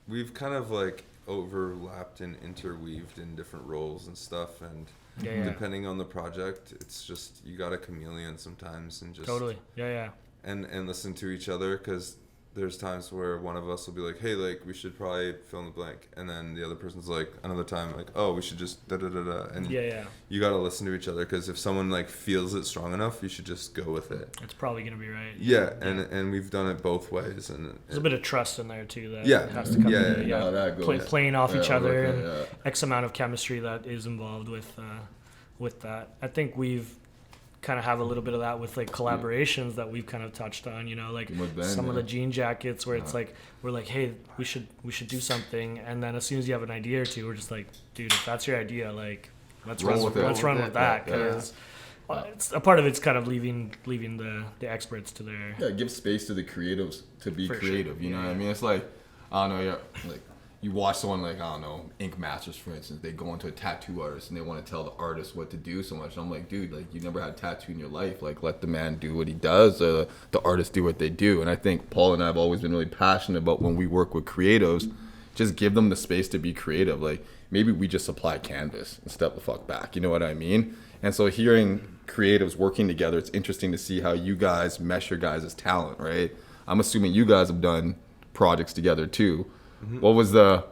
we've kind of like overlapped and interweaved in different roles and stuff, and depending on the project, it's just you got a chameleon sometimes and just Totally. Yeah. And listen to each other, because there's times where one of us will be like, hey, like we should probably fill in the blank, and then the other person's like another time like, oh, we should just da da da da, and you got to listen to each other, because if someone like feels it strong enough, you should just go with it. It's probably gonna be right. And we've done it both ways, and there's a bit of trust in there too that has to come playing off each other, and X amount of chemistry that is involved with that. I think we've kind of have a little bit of that with like collaborations that we've kind of touched on, you know, like some of the jean jackets where it's like we're like, hey, we should do something, and then as soon as you have an idea or two, we're just like, dude, if that's your idea, like let's run with that, because it's a part of it's kind of leaving the experts to their give space to the creatives to be creative. Sure. You know what I mean? It's like, I don't know, like you watch someone like, I don't know, Ink Masters, for instance, they go into a tattoo artist and they want to tell the artist what to do so much. And I'm like, dude, like you never had a tattoo in your life. Like let the man do what he does, the artist do what they do. And I think Paul and I have always been really passionate about when we work with creatives, just give them the space to be creative. Like maybe we just supply canvas and step the fuck back. You know what I mean? And so hearing creatives working together, it's interesting to see how you guys mesh your guys' talent, right? I'm assuming you guys have done projects together too. What's the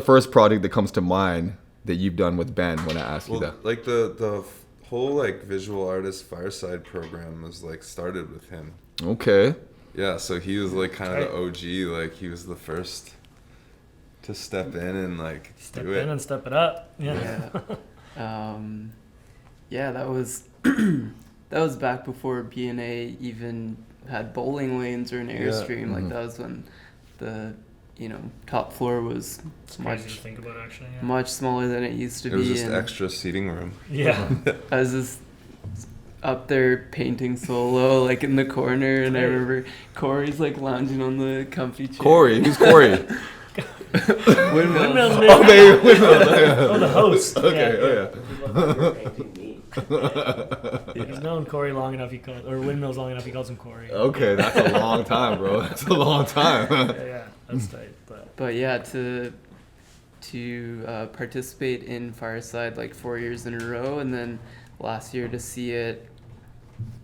first project that comes to mind that you've done with Ben when I ask you that? Like the whole like visual artist Fireside program was like started with him. Okay. Yeah, so he was like kind of the OG, like he was the first to step in and like step in and step it up. Yeah. That was that was back before B&A even had bowling lanes or an Airstream. Like that was when the top floor was much to think about, actually, much smaller than it used to be. It was just extra seating room. Yeah. I was just up there painting solo, like in the corner, and I remember Corey's like lounging on the comfy chair. Corey? Who's Corey? Windmills. The host. Okay. He's known Corey long enough. Windmills long enough. He calls him Corey. Okay, that's a long time, bro. That's a long time. Yeah, that's tight. But yeah, to participate in Fireside like 4 years in a row, and then last year to see it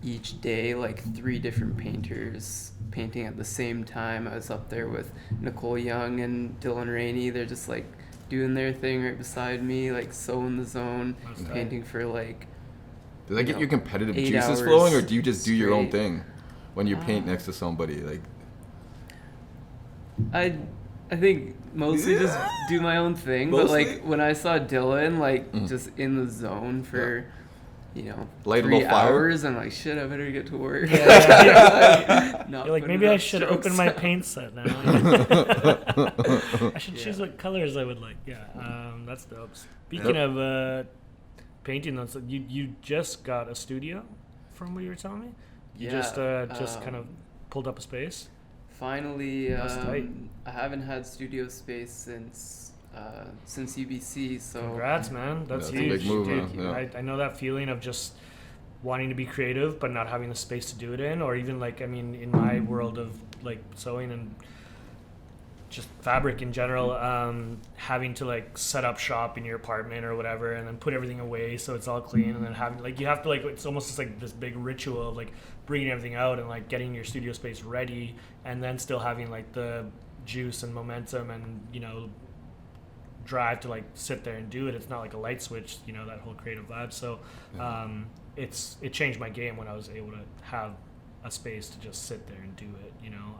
each day, like 3 different painters painting at the same time. I was up there with Nicole Young and Dylan Rainey. They're just like doing their thing right beside me, like so in the zone, painting for like. Does that get your competitive juices flowing, or do you just do your own thing when you paint next to somebody? Like, I think mostly just do my own thing, but like when I saw Dylan like just in the zone for light 3 a fire. hours, I'm like, shit, I better get to work. You're like, maybe I should open my paint set now. I should choose what colors I would like. That's dope. Speaking of painting, you just got a studio, from what you were telling me. You just kind of pulled up a space. Finally, I haven't had studio space since UBC. So congrats, man. That's huge. a big move, dude. man. I know that feeling of just wanting to be creative but not having the space to do it in, or even like, I mean, in my world of like sewing and just fabric in general, having to like set up shop in your apartment or whatever, and then put everything away so it's all clean, and then having like, you have to like, it's almost just like this big ritual of like bringing everything out and like getting your studio space ready, and then still having like the juice and momentum and drive to like sit there and do it. It's not like a light switch, that whole creative vibe. So it changed my game when I was able to have a space to just sit there and do it, you know.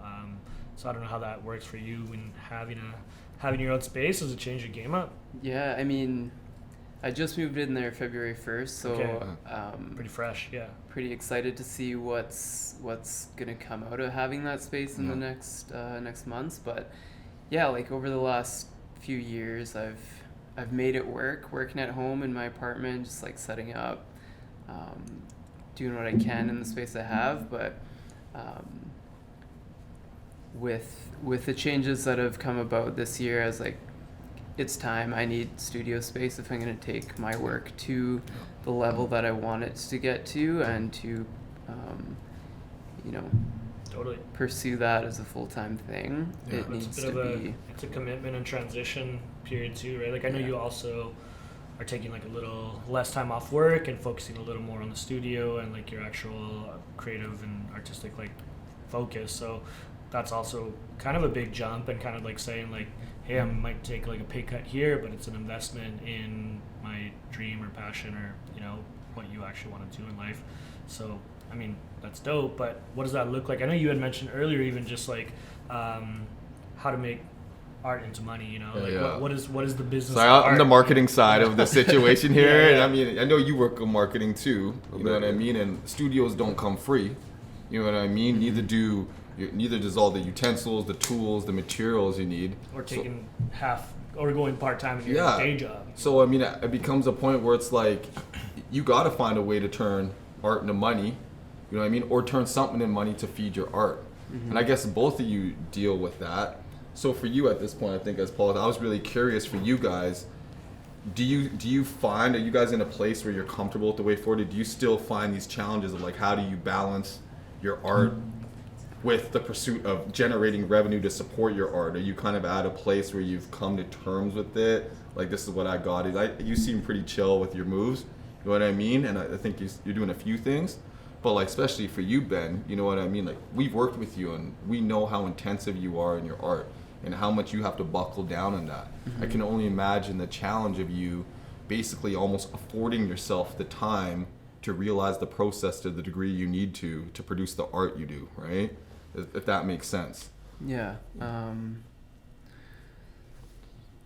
So I don't know how that works for you when having your own space. Does it change your game up? Yeah, I mean, I just moved in there February 1st, so Okay. Pretty fresh, yeah. pretty excited to see what's gonna come out of having that space in the next months. But yeah, like over the last few years, I've made it work, working at home in my apartment, just like setting up, doing what I can in the space I have. But with the changes that have come about this year, I was like, it's time. I need studio space if I'm going to take my work to the level that I want it to get to, and to, Totally. pursue that as a full-time thing. Yeah. It needs It's to be. it's a commitment and transition period too, right? Like I know you also are taking like a little less time off work and focusing a little more on the studio and like your actual creative and artistic like focus. So that's also kind of a big jump, and kind of like saying like, hey, I might take like a pay cut here, but it's an investment in my dream or passion, or you know what you actually want to do in life. So I mean, that's dope, but what does that look like? I know you had mentioned earlier even just like how to make art into money, you know, what is the business So of I'm the art? marketing side of the situation here, Yeah. and I mean, I know you work on marketing too. You know what I mean? And studios don't come free. You know what I mean? Neither does all the utensils, the tools, the materials you need. Or taking half, or going part-time in your day job. So I mean, it becomes a point where it's like, you got to find a way to turn art into money. You know what I mean? Or turn something into money to feed your art. And I guess both of you deal with that. So for you at this point, I think as Paul, I was really curious for you guys. Do you find, are you guys in a place where you're comfortable with the way forward? Do you still find these challenges of like, how do you balance your art with the pursuit of generating revenue to support your art? Are you kind of at a place where you've come to terms with it? Like, this is what I got. You seem pretty chill with your moves. You know what I mean? And I think you're doing a few things. But like, especially for you, Ben, you know what I mean? Like, we've worked with you and we know how intensive you are in your art and how much you have to buckle down on that. I can only imagine the challenge of you basically almost affording yourself the time to realize the process to the degree you need to produce the art you do, right? If that makes sense. Yeah. I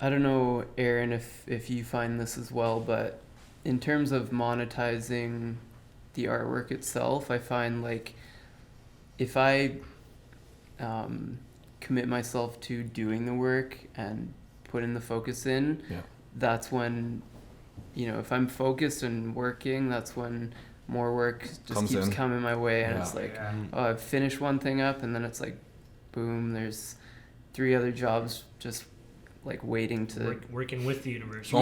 don't know, Aaron, if you find this as well, but in terms of monetizing the artwork itself, I find like if I commit myself to doing the work and putting the focus in, that's when, if I'm focused and working, that's when more work just keeps coming my way. And it's like, oh, I've finished one thing up, and then it's like, boom, there's 3 other jobs just like waiting to working with the universe. So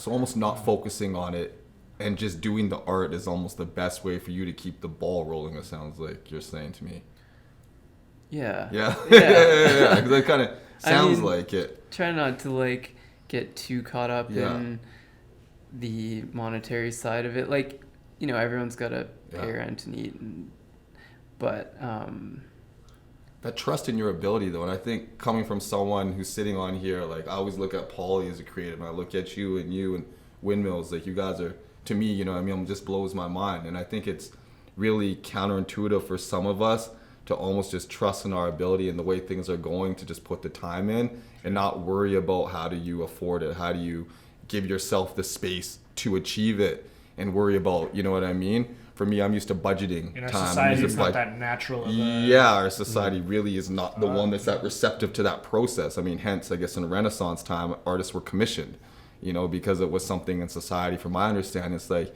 almost not focusing on it and just doing the art is almost the best way for you to keep the ball rolling. It sounds like you're saying to me. Yeah. Because that kind of sounds like it. Try not to like get too caught up in the monetary side of it. Like, everyone's got to pay rent and eat, but that trust in your ability, though, and I think coming from someone who's sitting on here, like I always look at Paulie as a creative, and I look at you and Windmills, like you guys are, to me, it just blows my mind. And I think it's really counterintuitive for some of us to almost just trust in our ability and the way things are going, to just put the time in and not worry about how do you afford it, how do you give yourself the space to achieve it, and worry about, you know what I mean? For me, I'm used to budgeting in our time. society, it's not that natural. Our society really is not the one that's that receptive to that process. I mean, hence, I guess in Renaissance time, artists were commissioned, because it was something in society. From my understanding, it's like,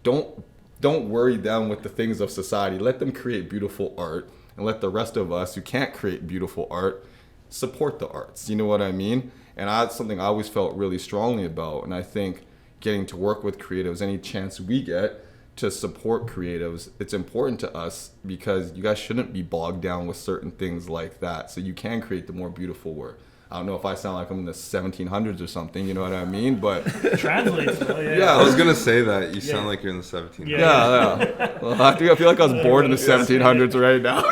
don't worry them with the things of society. Let them create beautiful art, and let the rest of us who can't create beautiful art support the arts. You know what I mean? And that's something I always felt really strongly about. And I think getting to work with creatives, any chance we get to support creatives, it's important to us, because you guys shouldn't be bogged down with certain things like that, so you can create the more beautiful work. I don't know if I sound like I'm in the 1700s or something, you know what I mean? But translates. I was gonna say that you sound like you're in the 1700s. Yeah. Well, I feel like I was born in the 1700s right now.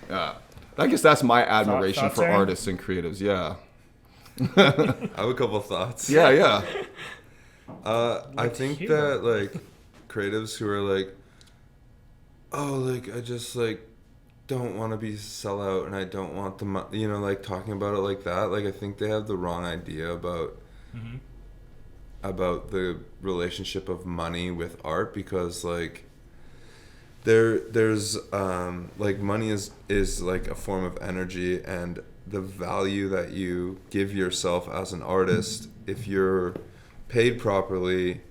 Yeah. I guess that's my admiration for artists and creatives. Yeah. I have a couple of thoughts. Yeah. I think that like creatives who are like, oh, like I just like don't want to be sellout and I don't want the like talking about it like that. Like I think they have the wrong idea about the relationship of money with art, because like there's like money is like a form of energy, and the value that you give yourself as an artist, if you're paid properly,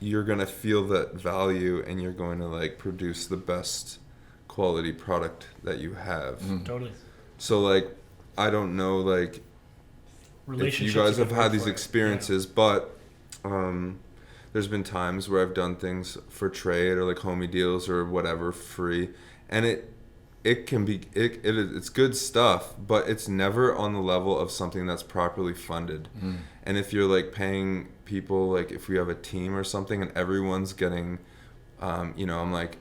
you're gonna feel that value and you're going to like produce the best quality product that you have. Totally. So like I don't know like if you guys have had these experiences, but there's been times where I've done things for trade or like homie deals or whatever free, and it can be it's good stuff, but it's never on the level of something that's properly funded. And if you're like paying people, like if we have a team or something and everyone's getting I'm like,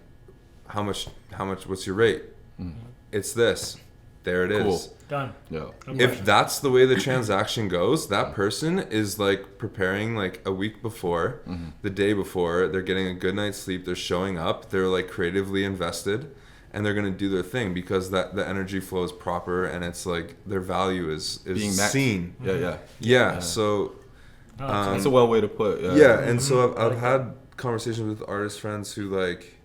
how much what's your rate? It's this. There it is. Done. Yeah. If that's the way the transaction goes, that person is like preparing like a week before, the day before, they're getting a good night's sleep, they're showing up, they're like creatively invested, and they're going to do their thing because that the energy flow is proper, and it's like their value is Being met. seen. Yeah. So That's a well way to put it. and so I've had conversations with artist friends who like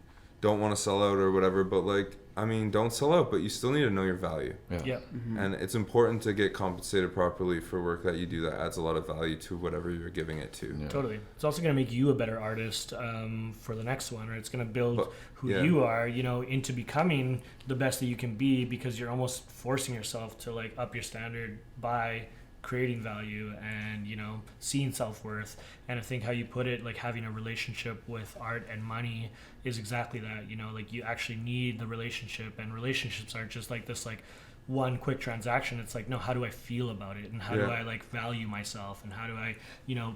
don't want to sell out or whatever, but like I mean, don't sell out, but you still need to know your value. Yeah. And it's important to get compensated properly for work that you do that adds a lot of value to whatever you're giving it to. Yeah. Totally. It's also going to make you a better artist for the next one, or it's going to build who you are, into becoming the best that you can be, because you're almost forcing yourself to like up your standard by creating value and seeing self-worth. And I think how you put it, like having a relationship with art and money, is exactly that. Like you actually need the relationship, and relationships aren't just like this like one quick transaction. It's like, no, how do I feel about it, and how do I like value myself, and how do I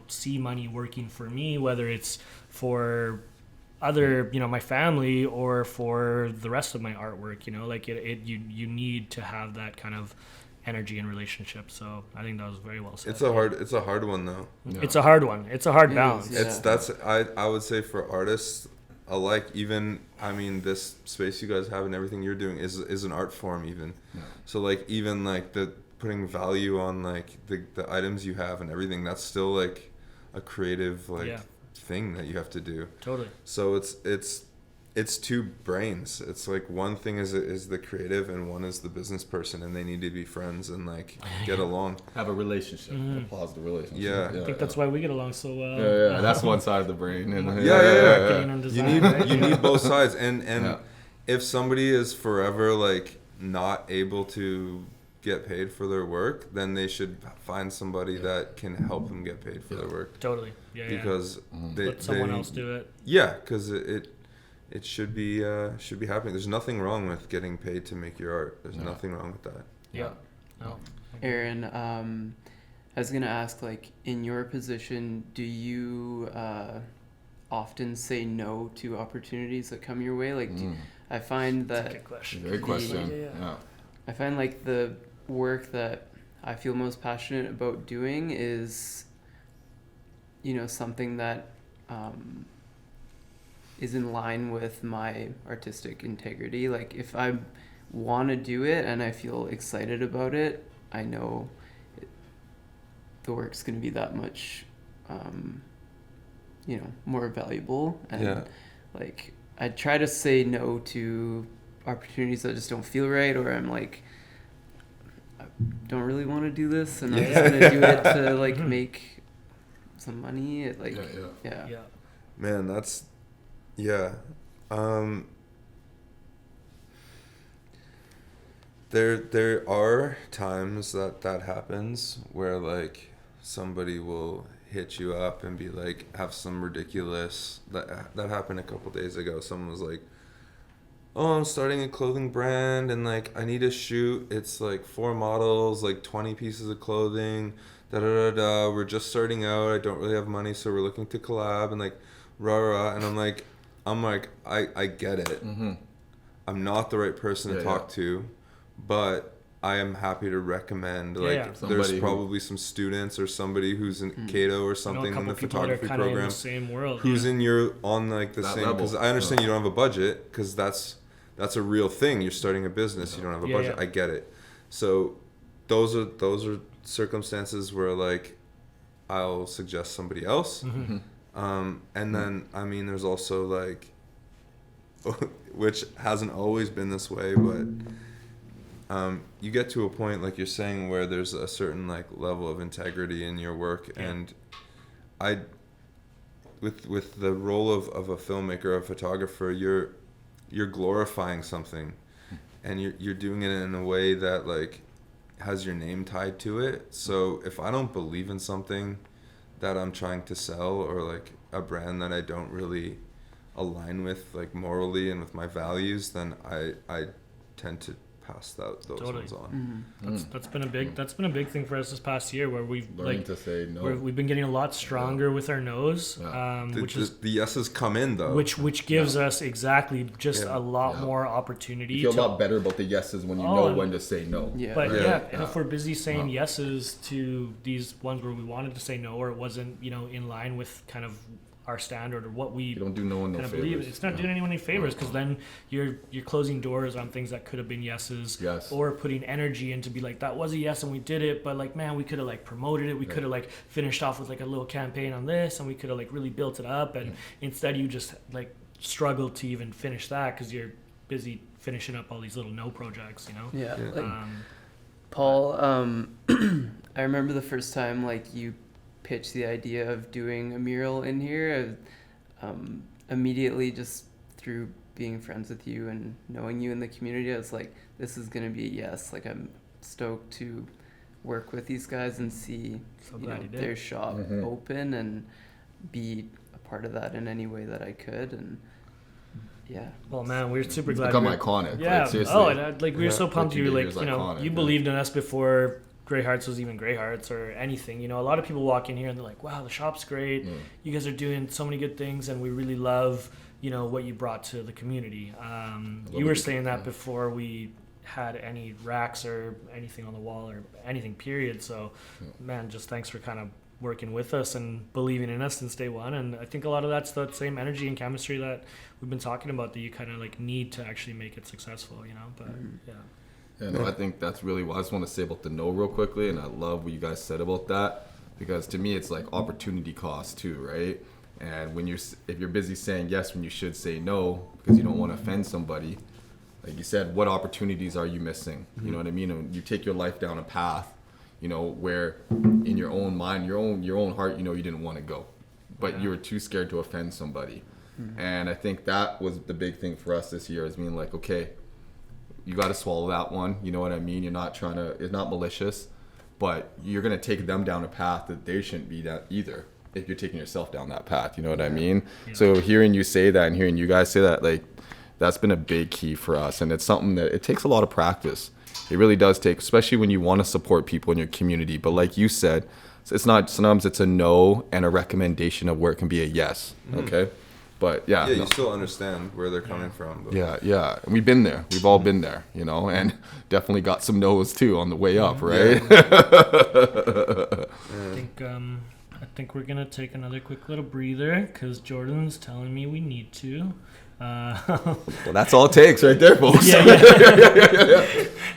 see money working for me, whether it's for other my family or for the rest of my artwork. Like you need to have that kind of energy and relationship. So I think that was very well said. It's a hard one though. Yeah. It's a hard one. It's a hard balance. I would say for artists alike, even this space you guys have and everything you're doing is an art form even. Yeah. So like even like the putting value on like the items you have and everything, that's still like a creative like thing that you have to do. Totally. So it's two brains. It's like one thing is the creative and one is the business person, and they need to be friends and like get along. Have a relationship, a positive relationship. Yeah. I think that's why we get along so well. Yeah. That's one side of the brain. And You need both sides, and if somebody is forever like not able to get paid for their work, then they should find somebody that can help them get paid for their work. Totally. Because let someone else do it. Yeah, because it should be happening. There's nothing wrong with getting paid to make your art. There's nothing wrong with that. Yeah. No. Aaron, I was gonna ask, like, in your position, do you often say no to opportunities that come your way? Like, I find that. That's a good question. Great question. Yeah. I find like the work that I feel most passionate about doing is, something that is in line with my artistic integrity. Like if I want to do it and I feel excited about it, I know the work's going to be that much, more valuable. And like I try to say no to opportunities that just don't feel right, or I'm like, I don't really want to do this, and I'm just going to do it to like make some money. Yeah. Man, that's there are times that happens where like somebody will hit you up and be like, have some ridiculous that happened a couple days ago. Someone was like, oh, I'm starting a clothing brand and like I need a shoot. It's like 4 models, like 20 pieces of clothing, we're just starting out. I don't really have money, so we're looking to collab and like rah. And I'm like I get it. I'm not the right person to talk to, but I am happy to recommend. Like, Yeah. there's probably some students or somebody who's in Cato or something in the photography program, in the same world, who's in your on like the same. Because I understand you don't have a budget, because that's a real thing. You're starting a business, you don't have a budget. I get it. So those are circumstances where like I'll suggest somebody else. And then I mean, there's also like, which hasn't always been this way, but you get to a point, like you're saying, where there's a certain like level of integrity in your work. And I, with the role of a filmmaker, a photographer, you're glorifying something, and you're doing it in a way that like has your name tied to it. So if I don't believe in something that I'm trying to sell, or like a brand that I don't really align with, like morally and with my values, then I tend to pass those ones on. That's been a big thing for us this past year, where we've Learning to say no. we've been getting a lot stronger with our no's, which is The yeses come in though, which gives us exactly just a lot more opportunity. You feel a lot better about the yeses when you know when to say no. But and if we're busy saying yeses to these ones where we wanted to say no, or it wasn't in line with kind of our standard or what we don't do no one no kind of favors. believe, it's not doing anyone any favors, because then you're closing doors on things that could have been yeses, or putting energy into be like, that was a yes and we did it, but like, man, we could have like promoted it, we could have like finished off with like a little campaign on this, and we could have like really built it up, and instead you just like struggle to even finish that because you're busy finishing up all these little no projects, Like, Paul, I remember the first time like you pitched the idea of doing a mural in here. Immediately, just through being friends with you and knowing you in the community, I was like, this is gonna be a yes. Like, I'm stoked to work with these guys and see their shop open and be a part of that in any way that I could. And well, man, we're super glad. Become iconic. Yeah. Like, seriously. Oh, and we were so pumped. You were like, iconic, you believed in us before Grey Hearts was even Grey Hearts or anything. A lot of people walk in here and they're like, wow, the shop's great. You guys are doing so many good things, and we really love, what you brought to the community. You were saying that before we had any racks or anything on the wall or anything, period. So, man, just thanks for kind of working with us and believing in us since day one. And I think a lot of that's the same energy and chemistry that we've been talking about, that you kind of like need to actually make it successful, but Yeah, no, I think that's really what I just want to say about the no real quickly, and I love what you guys said about that, because to me it's like opportunity cost too, right? And when if you're busy saying yes when you should say no because you don't want to offend somebody, like you said, what opportunities are you missing? You know what I mean? And you take your life down a path, where in your own mind, your own heart, you didn't want to go, but you were too scared to offend somebody. And I think that was the big thing for us this year, is being like, okay, you got to swallow that one. You know what I mean? You're not trying to, it's not malicious, but you're going to take them down a path that they shouldn't be down either, if you're taking yourself down that path. You know what I mean? So hearing you say that and hearing you guys say that, like, that's been a big key for us. And it's something that it takes a lot of practice. It really does take, especially when you want to support people in your community. But like you said, it's not, sometimes it's a no and a recommendation of where it can be a yes. Okay. But you still understand where they're coming from. But. Yeah. And we've been there. We've all been there, and definitely got some no's too on the way up, right? I think we're gonna take another quick little breather because Jordan's telling me we need to. Well, that's all it takes right there, folks.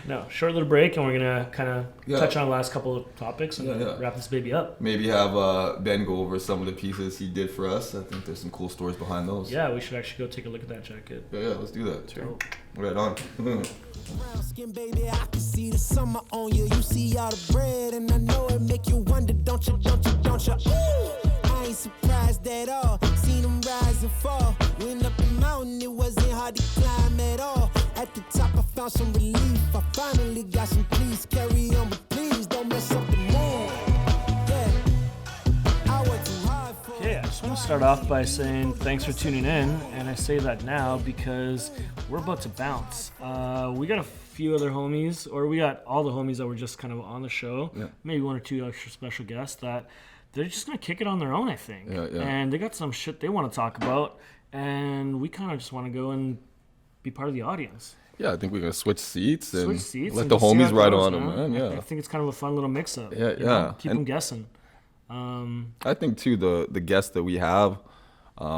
No, short little break, and we're gonna kind of touch on the last couple of topics and wrap this baby up. Maybe have Ben go over some of the pieces he did for us. I think there's some cool stories behind those. Yeah, we should actually go take a look at that jacket. Yeah, let's do that. Sure. Right on. Brown skin, baby, I can see the summer on you. You see all the bread, and I know it make you wonder, don't you? Ooh, I ain't surprised at all. Seen them rise and fall. Went up the mountain, it wasn't hard to climb at all. At the top, I found some relief. I finally got some peace. Carry on, but please don't mess up the mood. Yeah, I worked too hard for. Okay, I just want to start off by saying thanks for tuning in, and I say that now because we're about to bounce. We got a few other homies, or we got all the homies that were just kind of on the show. Maybe one or two extra special guests that they're just gonna kick it on their own, I think. And they got some shit they want to talk about, and we kind of just want to go and be part of the audience. Yeah, I think we're gonna switch seats and let and the just see homies how it ride goes, on them, man. Yeah, I think it's kind of a fun little mix-up. Yeah, you know? yeah. Keep And them guessing. I think too the guests that we have,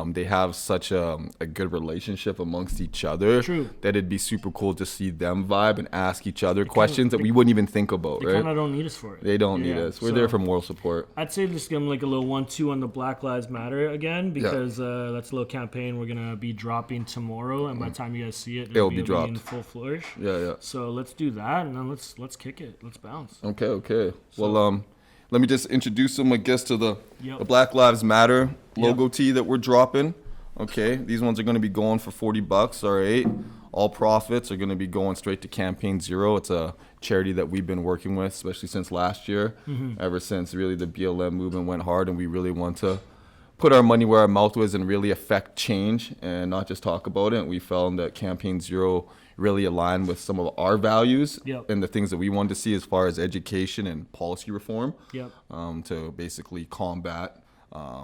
they have such a good relationship amongst each other. True. That it'd be super cool to see them vibe and ask each other questions that we wouldn't even think about, They right? kind of don't need us for it. They don't need us. We're there for moral support. I'd say just give them like a little 1-2 on the Black Lives Matter again, because that's a little campaign we're gonna be dropping tomorrow, and by the time you guys see it, It'll be dropped in full flourish. Yeah. So let's do that, and then let's kick it. Let's bounce. Okay. Well, let me just introduce them, I guess, to the Black Lives Matter logo tee that we're dropping. Okay, these ones are going to be going for $40. All right, all profits are going to be going straight to Campaign Zero. It's a charity that we've been working with, especially since last year. Ever since really the BLM movement went hard, and we really want to put our money where our mouth was and really affect change and not just talk about it. We found that Campaign Zero really aligned with some of our values and the things that we wanted to see as far as education and policy reform to basically combat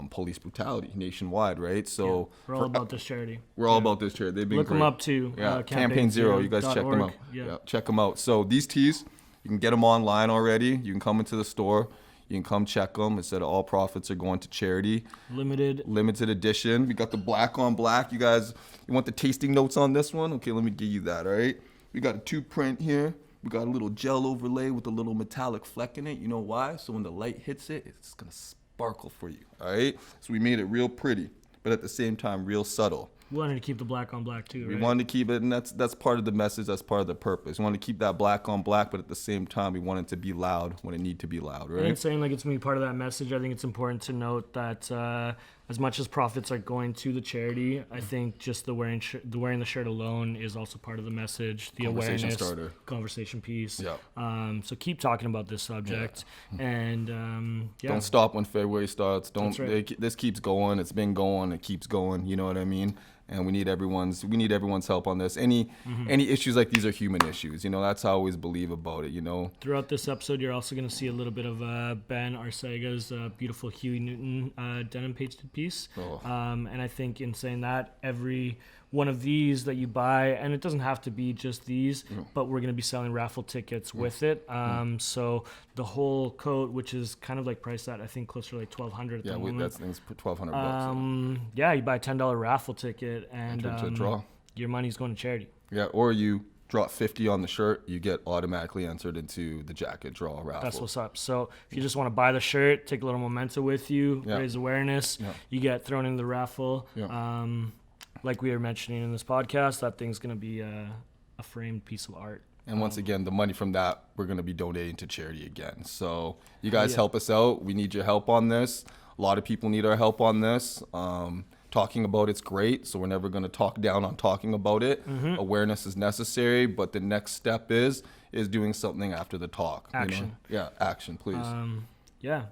police brutality nationwide, right? So we're all about this charity. We're all about this charity. They've been Look great. them up too. Campaign Zero. You guys check them out. Check them out. So these tees, you can get them online already. You can come into the store. You can come check them. It said all profits are going to charity. Limited edition. We got the black on black. You guys, you want the tasting notes on this one? Okay, let me give you that, all right? We got a 2-print here. We got a little gel overlay with a little metallic fleck in it. You know why? So when the light hits it, it's going to sparkle for you, all right? So we made it real pretty, but at the same time, real subtle. We wanted to keep the black on black too, right? We wanted to keep it, and that's part of the message. That's part of the purpose. We want to keep that black on black, but at the same time, we want it to be loud when it need to be loud, right? And saying like it's going to be part of that message, I think it's important to note that as much as profits are going to the charity, I think just the wearing the shirt alone is also part of the message, the Conversation awareness, starter. conversation piece. Yeah. So keep talking about this subject, and Don't stop when February starts. That's right. This keeps going. It's been going. It keeps going. You know what I mean? And we need everyone's help on this. Any issues like these are human issues. You know, that's how I always believe about it. You know. Throughout this episode, you're also going to see a little bit of Ben Arcega's beautiful Huey Newton denim pasted piece. And I think in saying that, every one of these that you buy, and it doesn't have to be just these, but we're going to be selling raffle tickets with it. So the whole coat, which is kind of like priced at, I think, closer to like $1,200 at the moment. That's things for $1,200. Yeah, you buy a $10 raffle ticket, and Enter to draw. Your money's going to charity. Yeah, or you drop 50 on the shirt, you get automatically entered into the jacket draw raffle. That's what's up. So if you just want to buy the shirt, take a little memento with you, raise awareness, you get thrown in the raffle. Like we were mentioning in this podcast, that thing's going to be a framed piece of art. And once again, the money from that, we're going to be donating to charity again. So you guys help us out. We need your help on this. A lot of people need our help on this. Talking about it's great, so we're never going to talk down on talking about it. Awareness is necessary, but the next step is doing something after the talk. Action. You know? Yeah, action, please. Yeah.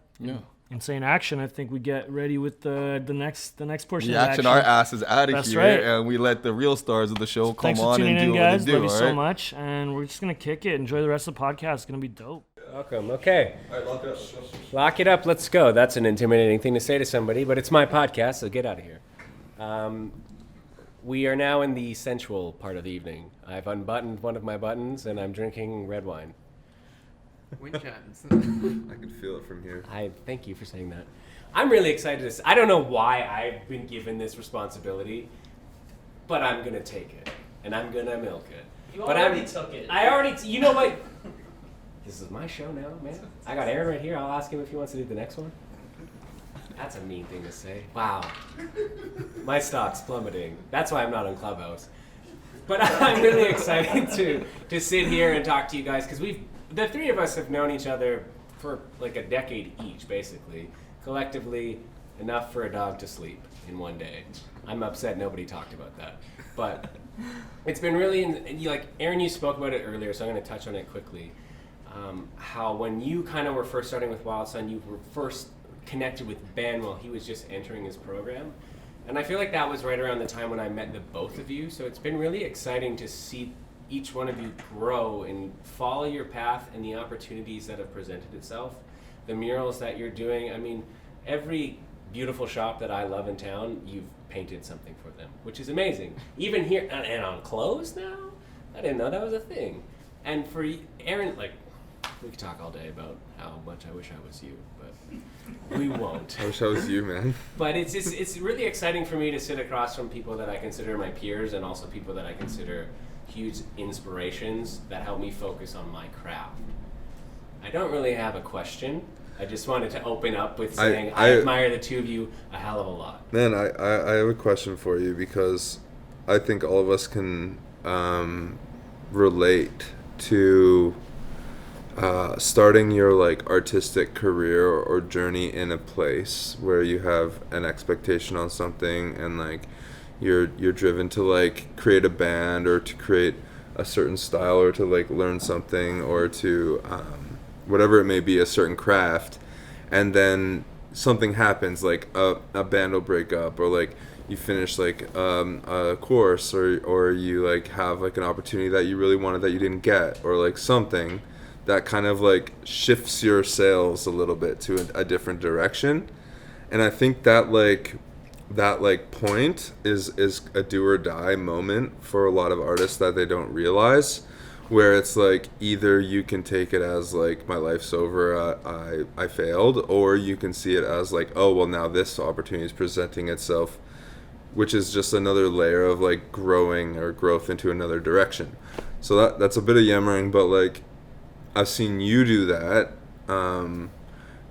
In saying action, I think we get ready with the next portion The of action, our ass is out of That's here, right. and we let the real stars of the show come Thanks for on tuning and do in, what guys. they do. Love you all so right? much, and we're just going to kick it. Enjoy the rest of the podcast. It's going to be dope. Welcome. Okay. All right, lock it up. Lock it up. Let's go. That's an intimidating thing to say to somebody, but it's my podcast, so get out of here. We are now in the sensual part of the evening. I've unbuttoned one of my buttons, and I'm drinking red wine. Wind chimes. I can feel it from here. I thank you for saying that. I'm really excited to. I don't know why I've been given this responsibility, but I'm gonna take it and I'm gonna milk it. Took it. I already. You know what? This is my show now, man. I got Aaron right here. I'll ask him if he wants to do the next one. That's a mean thing to say. Wow. My stock's plummeting. That's why I'm not on Clubhouse. But I'm really excited to sit here and talk to you guys because the three of us have known each other for like a decade each, basically. Collectively, enough for a dog to sleep in one day. I'm upset nobody talked about that. But it's been really, like Aaron, you spoke about it earlier, so I'm going to touch on it quickly. How when you kind of were first starting with Wild Sun, you were first connected with Ben while he was just entering his program. And I feel like that was right around the time when I met the both of you. So it's been really exciting to see each one of you grow and follow your path and the opportunities that have presented itself. The murals that you're doing, I mean, every beautiful shop that I love in town, you've painted something for them, which is amazing. Even here, and on clothes now? I didn't know that was a thing. And for Aaron, like, we could talk all day about how much I wish I was you, but we won't. I wish I was you, man. But it's really exciting for me to sit across from people that I consider my peers and also people that I consider huge inspirations that help me focus on my craft. I don't really have a question. I just wanted to open up with saying I admire the two of you a hell of a lot. Man, I have a question for you, because I think all of us can relate to starting your like artistic career or journey in a place where you have an expectation on something, and like you're driven to like create a band or to create a certain style or to like learn something or to whatever it may be, a certain craft, and then something happens, like a band will break up, or like you finish like a course, or you like have like an opportunity that you really wanted that you didn't get, or like something that kind of like shifts your sails a little bit to a different direction. And I think that point is a do or die moment for a lot of artists that they don't realize, where it's like either you can take it as like my life's over, I failed, or you can see it as like, oh well, now this opportunity is presenting itself, which is just another layer of like growth into another direction. So that's a bit of yammering, but like I've seen you do that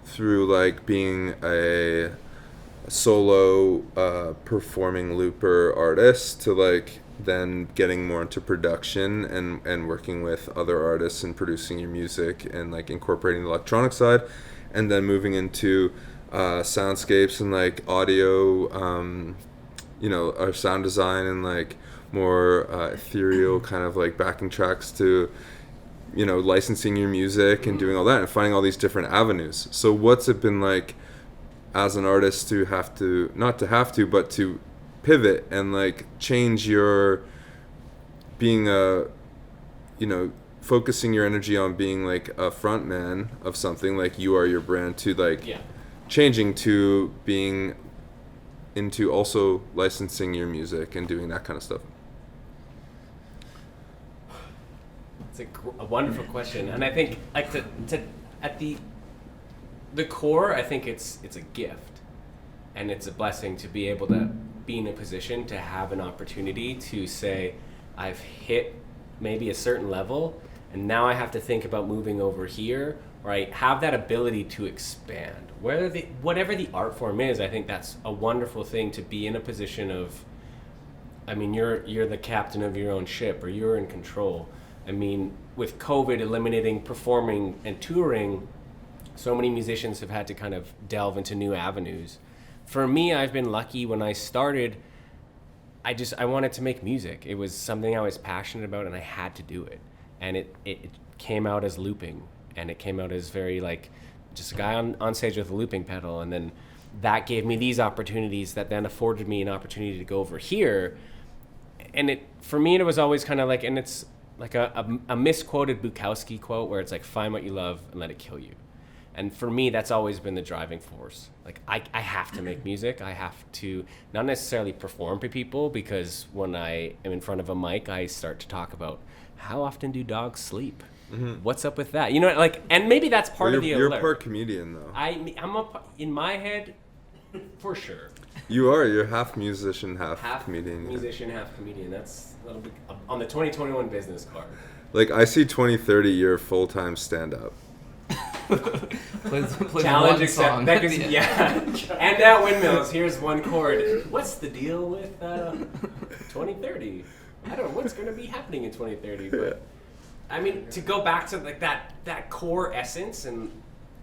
through like being a solo performing looper artist to like then getting more into production and working with other artists and producing your music and like incorporating the electronic side, and then moving into soundscapes and like audio, or sound design and like more ethereal kind of like backing tracks to, licensing your music and doing all that and finding all these different avenues. So what's it been like as an artist to but to pivot and like change your being focusing your energy on being like a front man of something, like you are your brand, to like changing to being into also licensing your music and doing that kind of stuff? It's a wonderful question, and I think like to at the core, I think it's a gift, and it's a blessing to be able to be in a position to have an opportunity to say, I've hit maybe a certain level, and now I have to think about moving over here, or I have that ability to expand. Whatever the art form is, I think that's a wonderful thing to be in a position of. I mean, you're the captain of your own ship, or you're in control. I mean, with COVID eliminating performing and touring, so many musicians have had to kind of delve into new avenues. For me, I've been lucky. When I started, I wanted to make music. It was something I was passionate about, and I had to do it. And it came out as looping, and it came out as very like just a guy on stage with a looping pedal, and then that gave me these opportunities that then afforded me an opportunity to go over here. And for me, it was always kind of like, and it's like a misquoted Bukowski quote where it's like, find what you love and let it kill you. And for me, that's always been the driving force. Like, I have to make music. I have to not necessarily perform for people, because when I am in front of a mic, I start to talk about how often do dogs sleep? Mm-hmm. What's up with that? And maybe that's part of the You're alert. part comedian, though. I'm in my head, for sure. You are. You're half musician, half comedian. Musician, half comedian. That's a little bit on the 2021 business card. Like, I see 2030, you're full-time stand-up. Plays Challenge one song. accepted. Yeah. And at Windmills, here's one chord. What's the deal with 2030? I don't know what's going to be happening in 2030, but I mean, to go back to like that core essence, and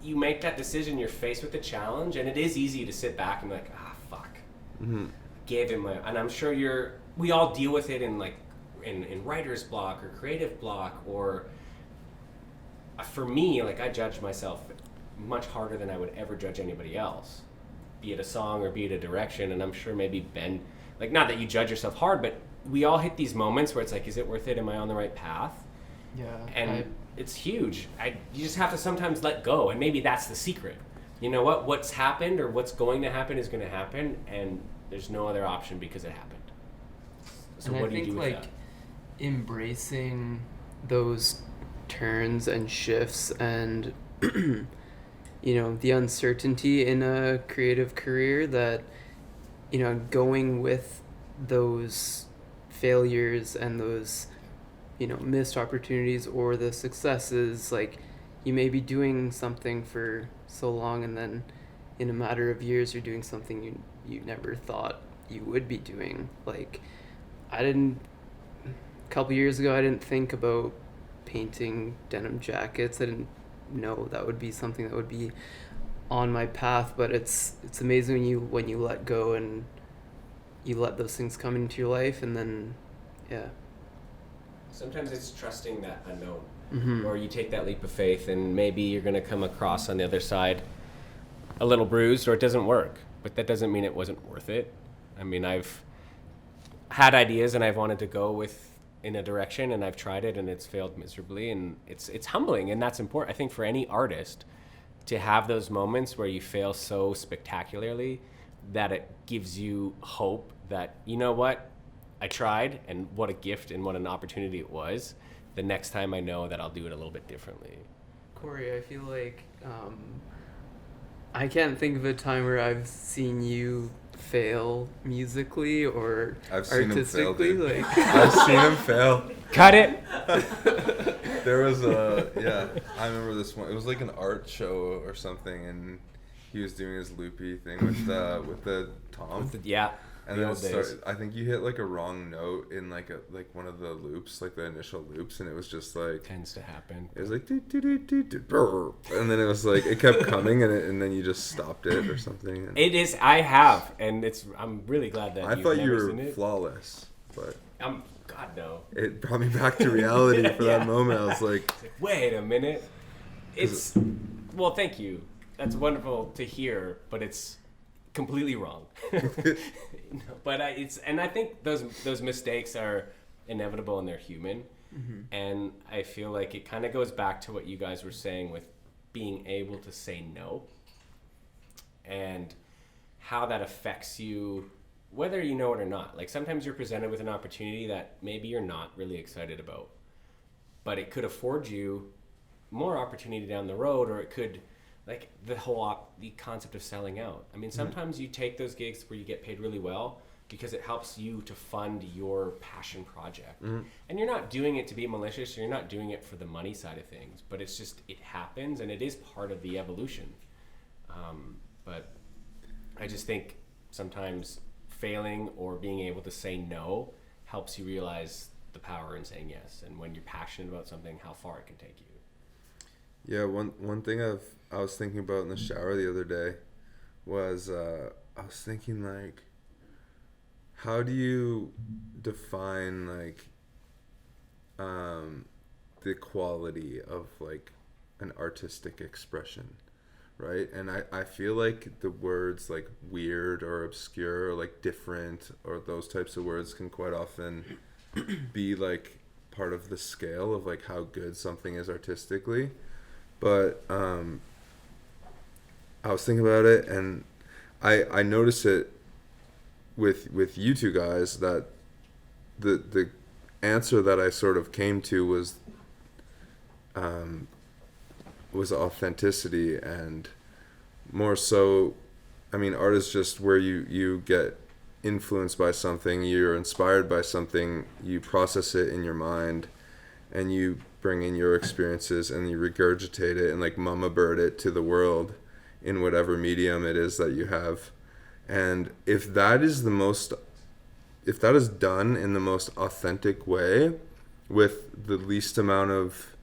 you make that decision, you're faced with the challenge, and it is easy to sit back and be like, fuck. Mm-hmm. Gave him and I'm sure we all deal with it in like in writer's block or creative block, or for me, like I judge myself much harder than I would ever judge anybody else, be it a song or be it a direction. And I'm sure maybe Ben, like, not that you judge yourself hard, but we all hit these moments where it's like, is it worth it? Am I on the right path? Yeah. And it's huge. You just have to sometimes let go, and maybe that's the secret. you know what, what's happened or what's going to happen is going to happen, and there's no other option because it happened. So and what I do you think do with like that? embracing those turns and shifts and you know, the uncertainty in a creative career, that, you know, going with those failures and those, you know, missed opportunities or the successes. Like, you may be doing something for so long, and then in a matter of years you're doing something you never thought you would be doing. Like, a couple years ago I didn't think about painting denim jackets. I didn't know that would be something that would be on my path, but it's amazing when you let go and you let those things come into your life, and then Sometimes it's trusting that unknown. Mm-hmm. Or you take that leap of faith, and maybe you're going to come across on the other side a little bruised, or it doesn't work. But that doesn't mean it wasn't worth it. I mean, I've had ideas and I've wanted to go in a direction, and I've tried it and it's failed miserably, and it's humbling, and that's important. I think for any artist to have those moments where you fail so spectacularly that it gives you hope that, you know what, I tried, and what a gift and what an opportunity it was. The next time I know that I'll do it a little bit differently. Corey, I feel like I can't think of a time where I've seen you fail musically or I've seen him fail, artistically. dude. Like, I've seen him fail. Cut it! There was I remember this one. It was like an art show or something, and he was doing his loopy thing with the tom. Yeah. And then I think you hit like a wrong note in like one of the loops, like the initial loops, and it was just like Tends to happen. it was like doo, doo, doo, doo, doo, brr. And then it was like it kept coming, and then you just stopped it or something. And It is. I have, and I'm really glad that I you've thought you never were seen it. flawless, but God no. it brought me back to reality for Yeah. that moment. I was like, Wait a minute. Well, thank you. That's wonderful to hear, but it's completely wrong. But I think those mistakes are inevitable and they're human. Mm-hmm. And I feel like it kind of goes back to what you guys were saying with being able to say no, and how that affects you, whether you know it or not. Like, sometimes you're presented with an opportunity that maybe you're not really excited about, but it could afford you more opportunity down the road, or it could, like the concept of selling out. I mean, sometimes you take those gigs where you get paid really well because it helps you to fund your passion project. Mm-hmm. And you're not doing it to be malicious, or you're not doing it for the money side of things, but it's just, it happens, and it is part of the evolution. But I just think sometimes failing or being able to say no helps you realize the power in saying yes, and when you're passionate about something, how far it can take you. yeah. One thing I was thinking about in the shower the other day was I was thinking, like, how do you define like the quality of like an artistic expression, right? And I feel like the words like weird or obscure or like different or those types of words can quite often be like part of the scale of like how good something is artistically. But I was thinking about it, and I noticed it with you two guys, that the answer that I sort of came to was authenticity, and more so, I mean, art is just where you get influenced by something, you're inspired by something, you process it in your mind, and you bring in your experiences and you regurgitate it and like mama bird it to the world in whatever medium it is that you have. And if that is done in the most authentic way, with the least amount of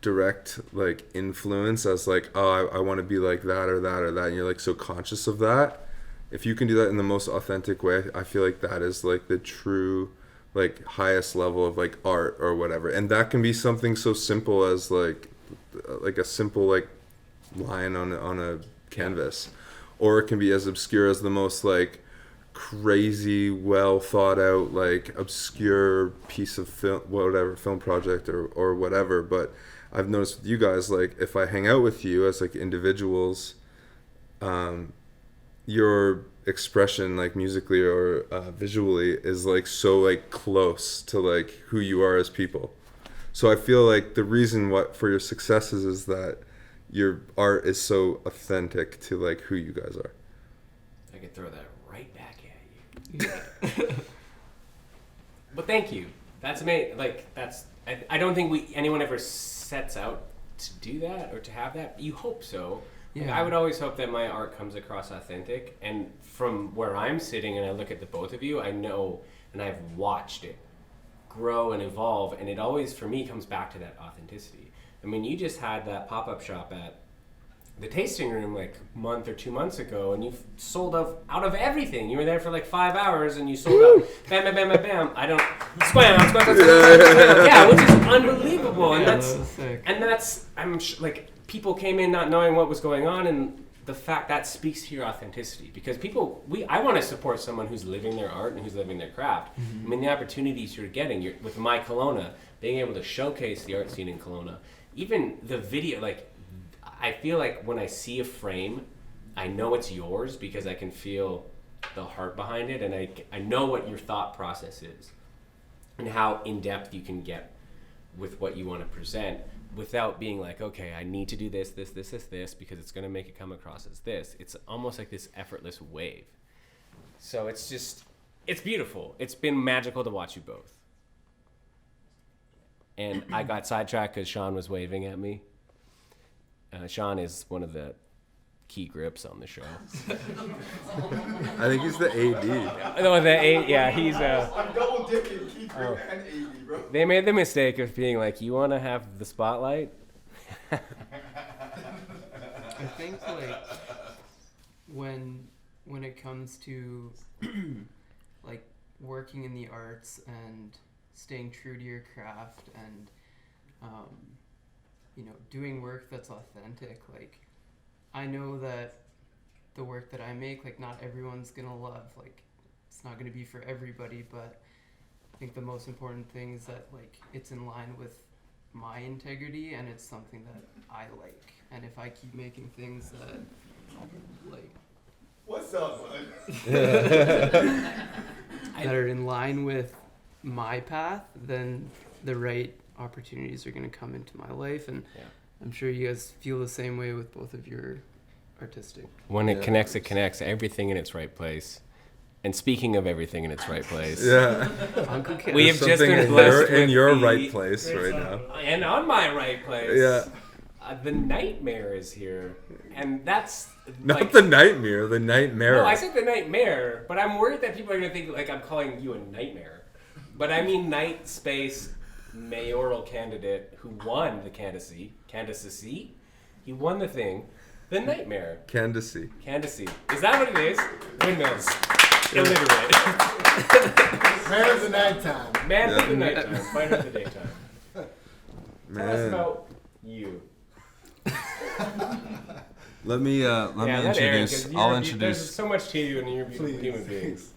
direct like influence as like, oh, I want to be like that or that or that, and you're like so conscious of that, if you can do that in the most authentic way, I feel like that is like the true like highest level of like art or whatever. And that can be something so simple as like a simple like line on a canvas, or it can be as obscure as the most like crazy well thought out like obscure piece of film project or whatever. But I've noticed with you guys, like if I hang out with you as like individuals, your expression, like musically or visually, is like so like close to like who you are as people. So I feel like the reason for your successes is that your art is so authentic to like who you guys are. I could throw that right back at you. But thank you. That's amazing. Like that's. I don't think anyone ever sets out to do that or to have that. You hope so. Like, I would always hope that my art comes across authentic. And from where I'm sitting and I look at the both of you, I know and I've watched it grow and evolve. And it always, for me, comes back to that authenticity. I mean, you just had that pop-up shop at the tasting room like a month or 2 months ago, and you sold out of everything. You were there for like 5 hours, and you sold out. Bam, bam, bam, bam, bam. I don't. Yeah, which is unbelievable, and that's. Like people came in not knowing what was going on, and the fact that speaks to your authenticity because I want to support someone who's living their art and who's living their craft. I mean, the opportunities you're getting with My Kelowna, being able to showcase the art scene in Kelowna, even the video, like. I feel like when I see a frame, I know it's yours because I can feel the heart behind it, and I know what your thought process is and how in-depth you can get with what you want to present without being like, okay, I need to do this because it's going to make it come across as this. It's almost like this effortless wave. So it's beautiful. It's been magical to watch you both. And I got sidetracked because Sean was waving at me. Sean is one of the key grips on the show. I think he's the AD. No, the AD, yeah, he's I'm double dipping key grip and AD, bro. They made the mistake of being like, you want to have the spotlight? I think like when it comes to like working in the arts and staying true to your craft and doing work that's authentic, like I know that the work that I make, like not everyone's gonna love, like it's not gonna be for everybody, but I think the most important thing is that like it's in line with my integrity and it's something that I like. And if I keep making things that like what's up, bud? that are in line with my path, then the right opportunities are going to come into my life, and I'm sure you guys feel the same way with both of your artistic. When it connects, everything in its right place. And speaking of everything in its right place, Uncle Ken. we have just been blessed in your right place right now, and on my right place. Yeah, the nightmare is here, and that's not like, the nightmare. The nightmare. No, I said the nightmare, but I'm worried that people are gonna think like I'm calling you a nightmare. But I mean night space. Mayoral candidate who won the candidacy. He won the thing. The nightmare. Candidacy. Is that what it is? Windmills. Illiterate. Man of the nighttime. Man of the nighttime. Fighter of the daytime. Man. Tell us about you. Let me introduce. Aaron, there's so much to you and you're human beings.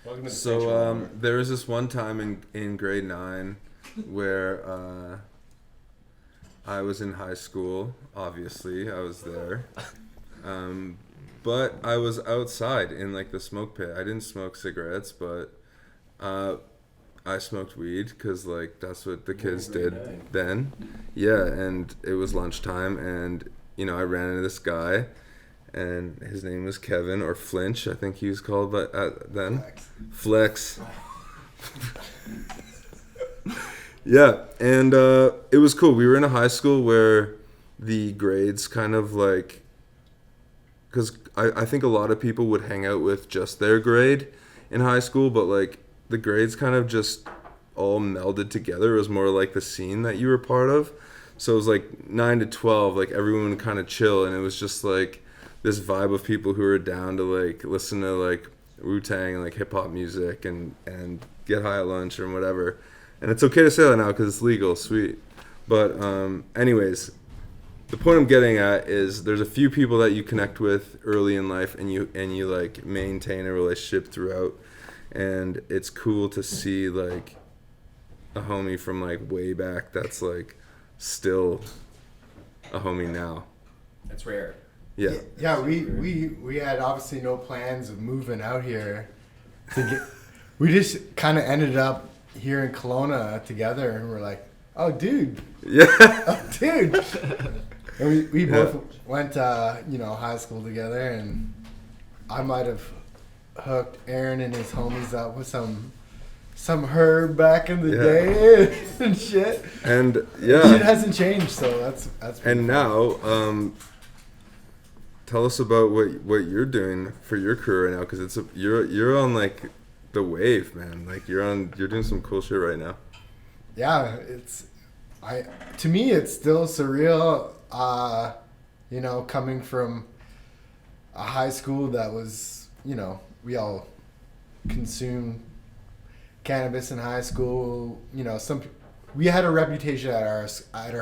Welcome to the So there was this one time in grade 9 where I was in high school. Obviously, I was there, but I was outside in like the smoke pit. I didn't smoke cigarettes, but I smoked weed because like that's what the kids did then. Yeah, and it was lunchtime, and I ran into this guy, and his name was Kevin or Flinch, I think he was called, but then Flex. Yeah, and it was cool. We were in a high school where the grades kind of like, because I think a lot of people would hang out with just their grade in high school, but like the grades kind of just all melded together. It was more like the scene that you were part of. So it was like 9 to 12, like everyone would kind of chill, and it was just like this vibe of people who were down to like listen to like Wu-Tang and like hip hop music and get high at lunch or whatever. And it's okay to say that now because it's legal, sweet. But anyways, the point I'm getting at is there's a few people that you connect with early in life and you like maintain a relationship throughout. And it's cool to see like a homie from like way back that's like still a homie now. That's rare. Yeah. Yeah, we had obviously no plans of moving out here. We just kind of ended up here in Kelowna together, and we're like, oh, dude. Yeah. Oh, dude. And we both went high school together, and I might have hooked Aaron and his homies up with some herb back in the day and shit. And Shit hasn't changed, so that's pretty and fun. now, tell us about what you're doing for your career right now, because you're on like the wave, man. Like you're doing some cool shit right now. Yeah, to me it's still surreal. Coming from a high school that was, we all consumed cannabis in high school. We had a reputation at our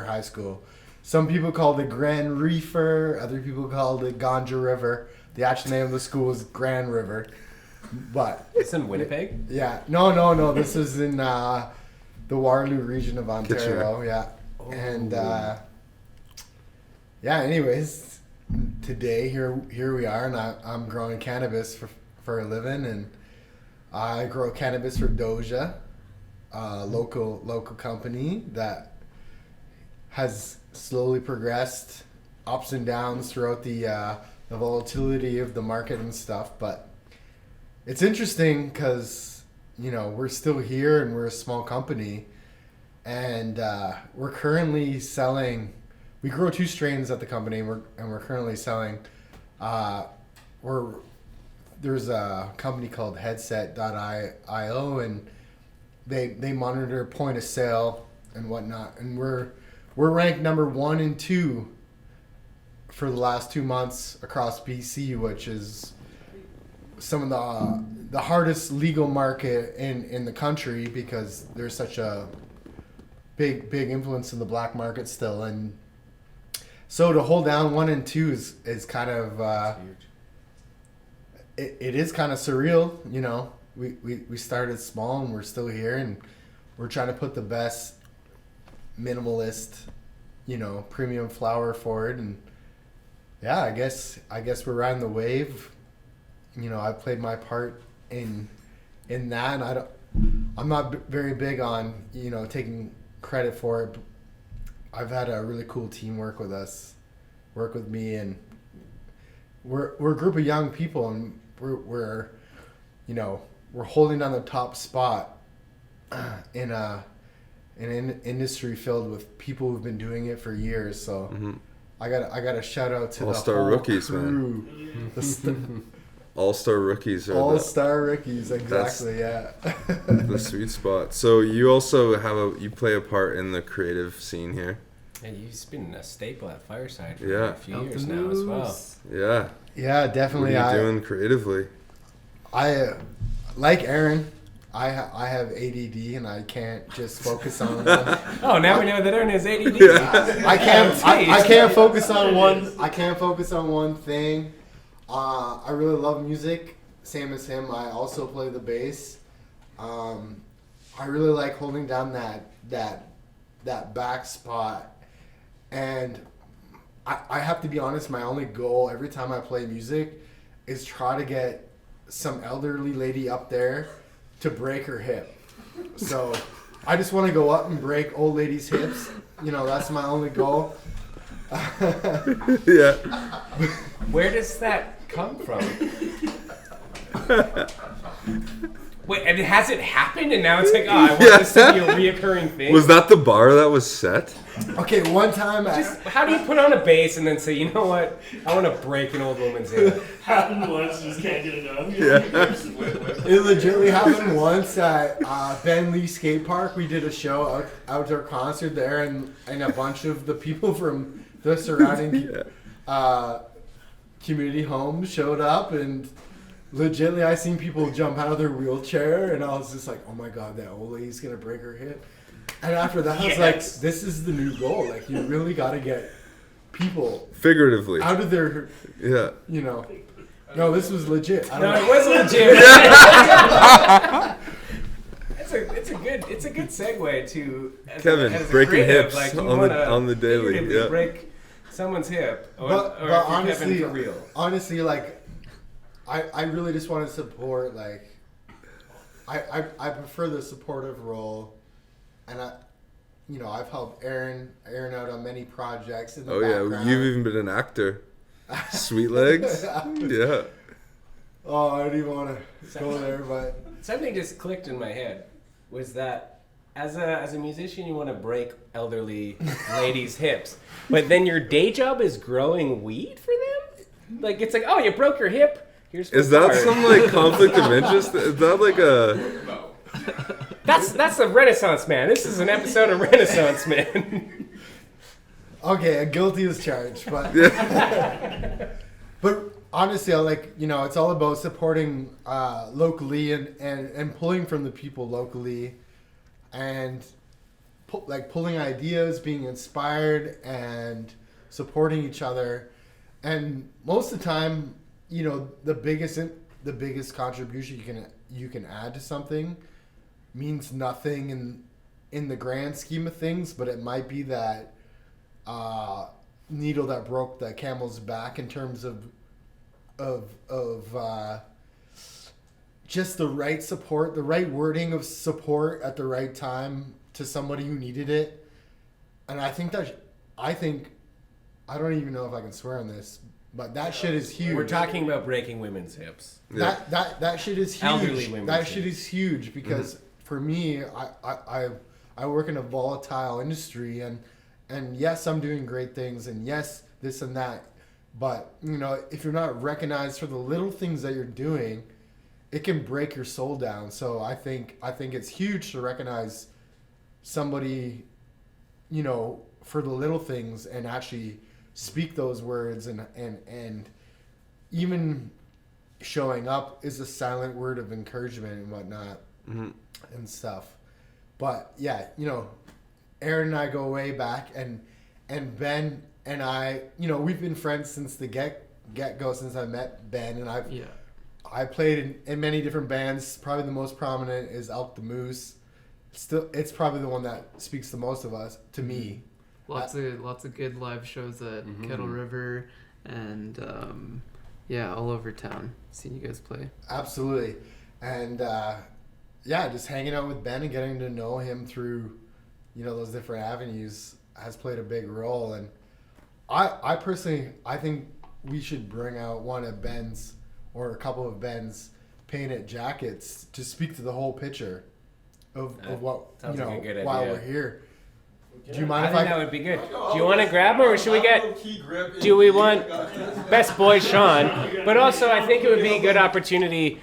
high school. Some people called it Grand Reefer, other people called it Ganja River. The actual name of the school is Grand River. But It's in Winnipeg? yeah, no. This is in the Waterloo region of Ontario. Kitchener. Yeah, and anyways, today here we are, and I'm growing cannabis for a living, and I grow cannabis for Doja, a local company that has slowly progressed ups and downs throughout the volatility of the market and stuff, but it's interesting because we're still here and we're a small company, and we're currently selling. We grow 2 strains at the company, and we're currently selling. There's a company called Headset.io, and they monitor point of sale and whatnot, and we're ranked number 1 and 2 for the last 2 months across BC, which is some of the hardest legal market in the country, because there's such a big influence in the black market still. And so to hold down 1 and 2 is kind of it is kind of surreal. We started small and we're still here, and we're trying to put the best minimalist premium flower forward. And yeah, I guess we're riding the wave. I played my part in that, and I'm not very big on taking credit for it. I've had a really cool team work with me, and we're a group of young people, and we're holding down the top spot in an industry filled with people who've been doing it for years. So I got a shout out to All-star the whole rookies, crew. man. All-star rookies are All-star rookies, exactly. Yeah. the sweet spot. So you also you play a part in the creative scene here. And you've been a staple at Fireside for Yeah. a few years now as well. Yeah. Yeah, What definitely. are you doing creatively? I like Aaron. I have ADD, and I can't just focus on one. Oh, now we know that Aaron has ADD. I can't focus on one. I can't focus on one thing. I really love music, same as him. I also play the bass. I really like holding down that back spot, and I have to be honest. My only goal every time I play music is try to get some elderly lady up there to break her hip. So I just want to go up and break old ladies' hips. That's my only goal. Yeah. Where does that come from? Wait, and has it happened? And now it's like, I want this to be a reoccurring thing? Was that the bar that was set? Okay, one time How do you put on a bass and then say, you know what? I want to break an old woman's hip. Happened once, just can't get enough. it legitimately happened once at Ben Lee Skate Park. We did a show, outdoor concert there, and a bunch of the people from the surrounding community homes showed up, and legitimately I seen people jump out of their wheelchair, and I was just like, oh my god, that old lady's gonna break her hip. And after that I was like, this is the new goal. Like, you really gotta get people Figuratively. out of their, Yeah. no, this was legit. I No, don't it know. was legit. It's a good segue to Kevin, as a breaking creative, hips you on the wanna daily, figuratively yeah. break someone's hip, or But if you're honestly, Kevin for real. honestly, like, I really just want to support, like, I prefer the supportive role, and I've helped Aaron out on many projects in the background. You've even been an actor. Sweet Legs. Yeah. Oh, I didn't even want to go there, but Something just clicked in my head. Was that as a musician, you want to break elderly ladies' hips, but then your day job is growing weed for them? Like, it's like, oh, you broke your hip. Here's Is that some like conflict of interest? Is that like a? That's a Renaissance Man. This is an episode of Renaissance Man. okay, guilty as charged, but but honestly, it's all about supporting locally and pulling from the people locally, and pulling ideas, being inspired, and supporting each other. And most of the time, the biggest contribution you can add to something means nothing in the grand scheme of things, but it might be that needle that broke the camel's back in terms of just the right support, the right wording of support at the right time to somebody who needed it. And I don't even know if I can swear on this, but that shit is huge. We're talking about breaking women's hips. Yeah. That shit is huge. Elderly women's that hips. shit is huge because for me, I work in a volatile industry, and yes, I'm doing great things, and yes, this and that. But if you're not recognized for the little things that you're doing, it can break your soul down. So I think it's huge to recognize somebody, for the little things and actually speak those words, and even showing up is a silent word of encouragement and whatnot and stuff. But yeah, Aaron and I go way back, and Ben and I, we've been friends since the get-go, since I met Ben, and I played in many different bands. Probably the most prominent is Elk the Moose. It's probably the one that speaks the most of us to me. Lots of good live shows at Kettle River and all over town. Seen you guys play. Absolutely. And just hanging out with Ben and getting to know him through those different avenues has played a big role. And I personally think we should bring out one of Ben's or a couple of Ben's painted jackets to speak to the whole picture of what sounds like a good while idea. we're here. Do you mind I if think that would be good. Do you want to grab them, or should we get? Do we want best boy Sean? But also, I think it would be a good opportunity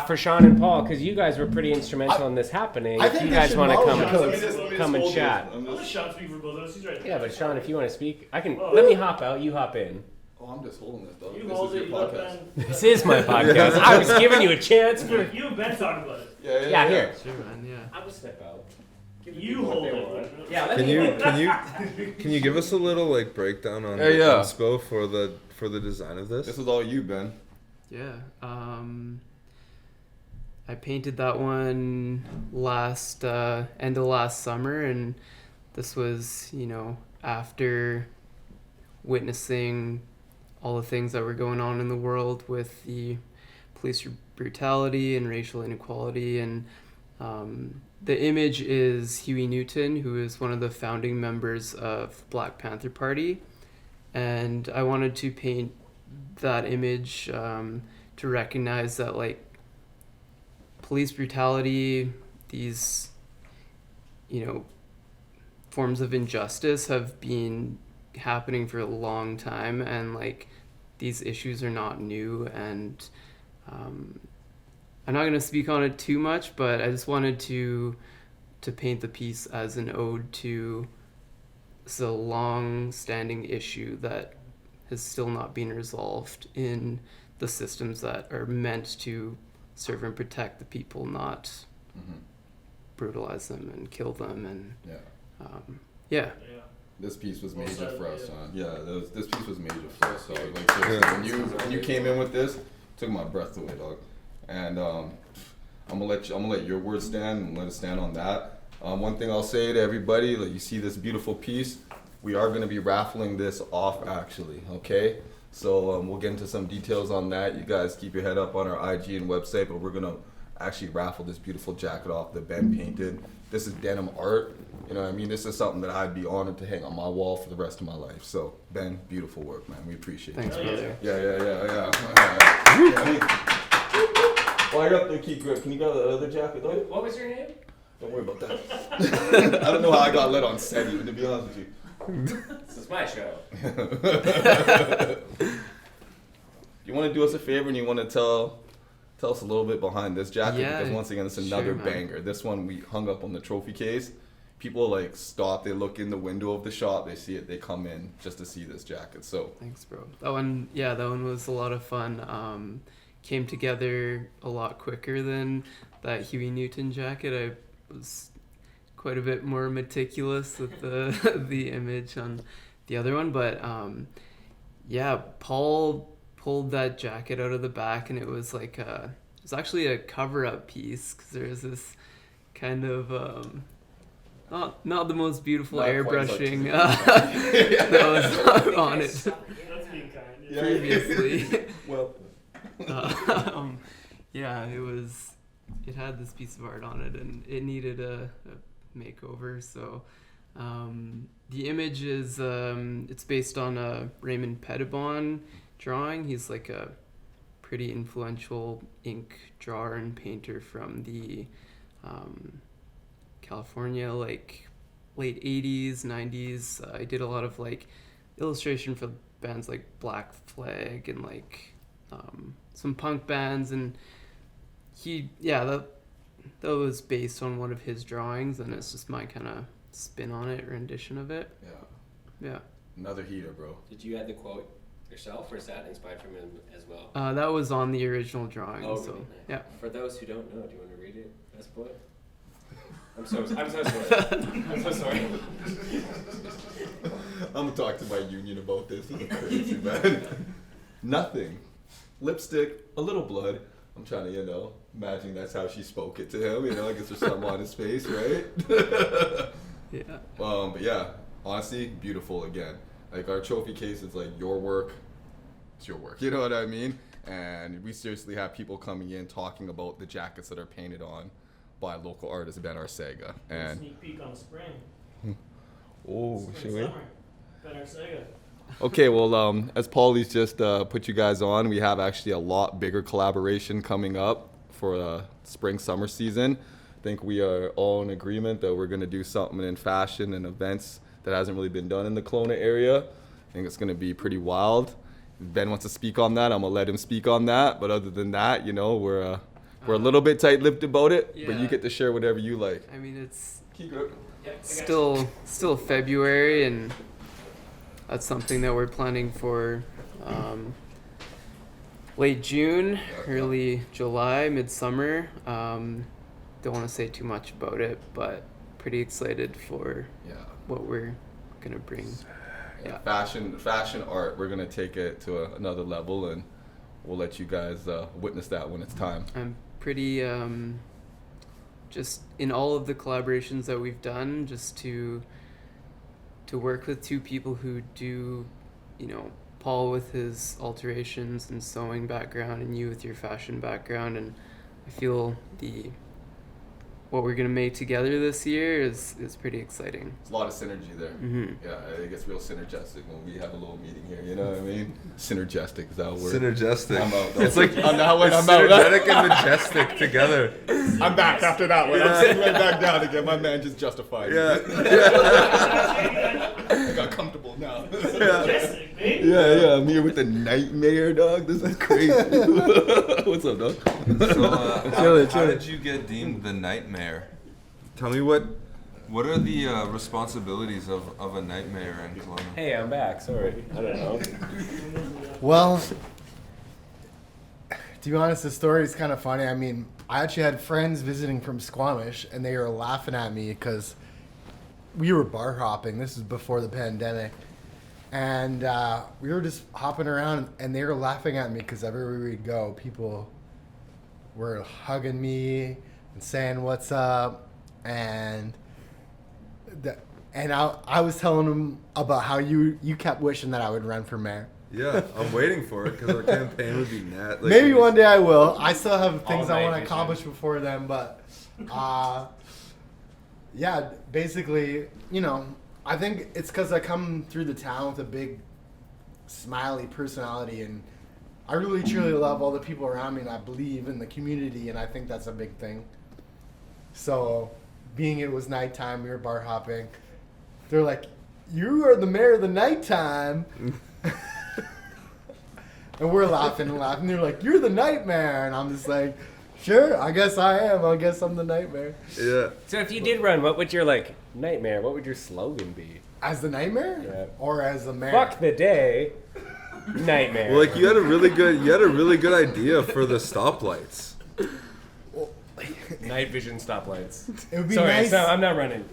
for Sean and Paul, because you guys were pretty instrumental in this happening. I If think you they guys should want to model come because- come and chat. I'm gonna Sean speak for both of us. He's right there. Yeah, but Sean, if you want to speak, I can. Let me hop out. You hop in. Oh, I'm just holding this, though. You This hold is it. your You let podcast. Ben. This is my podcast. I was giving you a chance for. You and Ben talk about it. Yeah, here. Sure, man. Yeah. I will step out. You hold it. Yeah, let Can me. you can you give us a little like breakdown on Yeah, the yeah. inspo for the design of this? This is all you, Ben. Yeah. I painted that one end of last summer, and this was, after witnessing all the things that were going on in the world with the police brutality and racial inequality. And the image is Huey Newton, who is one of the founding members of Black Panther Party. And I wanted to paint that image to recognize that, police brutality, these, forms of injustice have been happening for a long time, and these issues are not new. And I'm not going to speak on it too much, but I just wanted to paint the piece as an ode to a long-standing issue that has still not been resolved in the systems that are meant to serve and protect the people, not brutalize them and kill them. And This piece was major for us, son. Yeah, this piece was major for us. So seriously, when you came in with this, took my breath away, dog. And I'm gonna let your words stand and let it stand on that. One thing I'll say to everybody, you see this beautiful piece, we are going to be raffling this off actually, okay? So we'll get into some details on that. You guys keep your head up on our IG and website, but we're going to actually raffle this beautiful jacket off that Ben painted. This is denim art. You know what I mean? This is something that I'd be honored to hang on my wall for the rest of my life. So, Ben, beautiful work, man. We appreciate Thanks, it. brother. Yeah. Well, I got the key grip. Can you grab the other jacket, though? What was your name? Don't worry about that. I don't know how I got let on set, even, to be honest with you. This is my show. You want to do us a favor and you want to tell us a little bit behind this jacket? Yeah, Because once again, it's sure, another man. banger. This one we hung up on the trophy case. People like stop, they look in the window of the shop, they see it, they come in just to see this jacket. So Thanks, bro. That one was a lot of fun. Came together a lot quicker than that Huey Newton jacket. I was quite a bit more meticulous with the image on the other one, but Paul pulled that jacket out of the back, and it was like it was actually a cover-up piece because there's this kind of not the most beautiful Not quite airbrushing such that was on it That's being kind. previously. well, It had this piece of art on it, and it needed a makeover. So the image is it's based on a Raymond Pettibon drawing. He's like a pretty influential ink drawer and painter from the California, like late 80s, 90s. I did a lot of like illustration for bands like Black Flag and like some punk bands, and that was based on one of his drawings, and it's just my kind of spin on it, rendition of it. Yeah. another heater, bro. Did you add the quote yourself, or is that inspired from him as well? That was on the original drawing. Oh, so really? yeah. For those who don't know, do you want to read it, best boy? I'm so sorry. I'm so sorry. I'm gonna talk to my union about this. This is crazy, man. Nothing. Lipstick, a little blood. I'm trying to, imagine that's how she spoke it to him. I guess there's something on his face, right? Yeah. But yeah, honestly, beautiful again. Like our trophy case is like your work. It's your work. You know what I mean? And we seriously have people coming in talking about the jackets that are painted on by local artist Ben Arcega. And Sneak peek on spring. oh, should we? Summer. Ben Arcega. Okay, well, as Paulie's just put you guys on, we have actually a lot bigger collaboration coming up for spring summer season. I think we are all in agreement that we're going to do something in fashion and events that hasn't really been done in the Kelowna area. I think it's going to be pretty wild. If Ben wants to speak on that, I'm going to let him speak on that. But other than that, we're a little bit tight-lipped about it, but you Yeah. get to share whatever you like. I mean, it's Keep it. still February, and that's something that we're planning for late June, early July, midsummer. Don't want to say too much about it, but pretty excited for Yeah. what we're gonna bring. Yeah. Fashion art, we're gonna take it to another level, and we'll let you guys witness that when it's time. I'm pretty just in all of the collaborations that we've done, just to work with two people who do, Paul with his alterations and sewing background, and you with your fashion background, and I feel what we're gonna make together this year is pretty exciting. There's a lot of synergy there. Mm-hmm. Yeah, I think it's real synergistic when we have a little meeting here. You know what I mean? Synergistic is that a word? Synergistic. I'm out. It's like I'm that one. it's I'm out. synergetic and majestic together. I'm back after that one. I'm sitting right back down again. My man just justified. me. Yeah. I got comfortable now. Fantastic, baby. Yeah. I'm here with the nightmare, dog. This is crazy. What's up, dog? So, how did you get deemed the nightmare? Tell me what are the responsibilities of a nightmare in Kelowna? Hey, I'm back. Sorry. I don't know. Well, to be honest, the story is kind of funny. I mean, I actually had friends visiting from Squamish, and they were laughing at me because we were bar hopping. This is before the pandemic. And we were just hopping around, and they were laughing at me because everywhere we'd go, people were hugging me and saying what's up. And And I was telling him about how you kept wishing that I would run for mayor. Yeah, I'm waiting for it because our campaign would be net. Like, Maybe one day I will. I still have things I night want to vision. accomplish before then, but yeah, basically, you know, I think it's because I come through the town with a big, smiley personality, and I really truly love all the people around me, and I believe in the community, and I think that's a big thing. So, being it was nighttime, we were bar hopping. They're like, "You are the mayor of the nighttime." And we're laughing and laughing. They're like, "You're the nightmare." And I'm just like, "Sure, I guess I am. I guess I'm the nightmare." Yeah. So if you did run, what would your nightmare? What would your slogan be? As the nightmare? Yeah. Or as the mayor? Fuck the day, nightmare. Well, like you had a really good idea for the stoplights. Night vision stoplights. It would be Sorry, nice. I'm not running.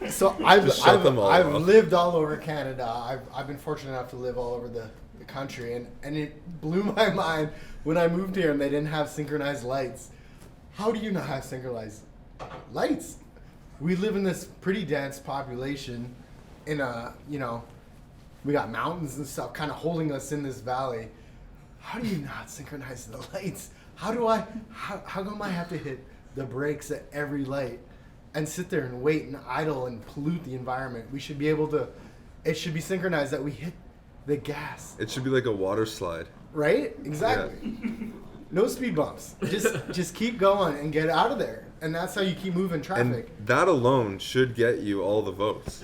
So I've Just shut them all I've off. lived all over Canada. I've been fortunate enough to live all over the country, and it blew my mind when I moved here and they didn't have synchronized lights. How do you not have synchronized lights? We live in this pretty dense population in a, you know, we got mountains and stuff kind of holding us in this valley. How do you not synchronize the lights? How come I have to hit the brakes at every light and sit there and wait and idle and pollute the environment? We should be able to, it should be synchronized that we hit the gas. It should be like a water slide. Right? Exactly. No speed bumps. Just keep going and get out of there. And that's how you keep moving traffic. And that alone should get you all the votes.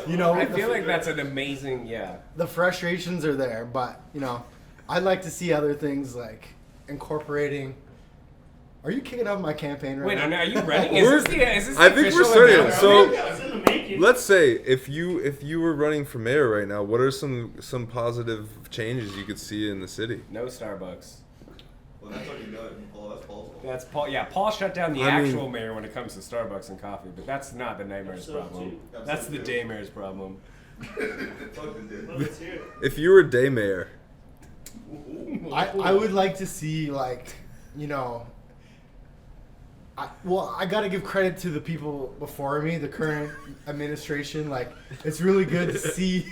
You know, I feel like that's an amazing, the frustrations are there, but you know, I'd like to see other things like incorporating. Are you kicking off my campaign right Wait, now? are you running? Is this I the think we're official starting. announcement? So It's in the making. let's say if you were running for mayor right now, what are some positive changes you could see in the city? No Starbucks. Well, that's already done. Oh, that's Paul's fault. That's Paul. Yeah, Paul shut down the I mean- actual mayor when it comes to Starbucks and coffee, but that's not the nightmare's Episode problem. 2. That's the day mayor's problem. Fuck the dude. Well, let's hear it. If you were day mayor, I would like to see, like, you know, I got to give credit to the people before me, the current administration. Like, it's really good to see,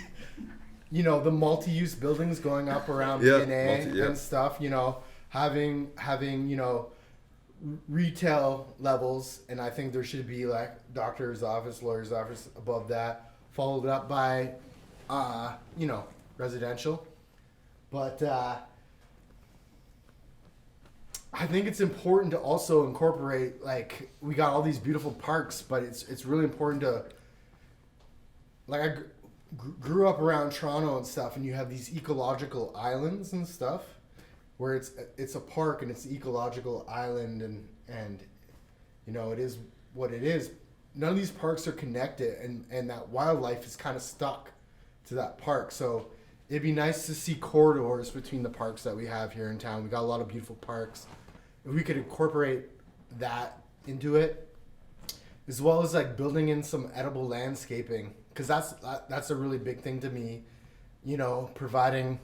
you know, the multi-use buildings going up around Yeah, B&A and stuff, you know, having, you know, retail levels. And I think there should be, like, doctor's office, lawyer's office above that, followed up by, you know, residential. But I think it's important to also incorporate, like, we got all these beautiful parks, but it's really important to, like, I grew up around Toronto and stuff, and you have these ecological islands and stuff, where it's a park and it's an ecological island, and you know, it is what it is. None of these parks are connected, and that wildlife is kind of stuck to that park. So it'd be nice to see corridors between the parks that we have here in town. We got a lot of beautiful parks. If we could incorporate that into it, as well as like building in some edible landscaping, because that's a really big thing to me. You know, providing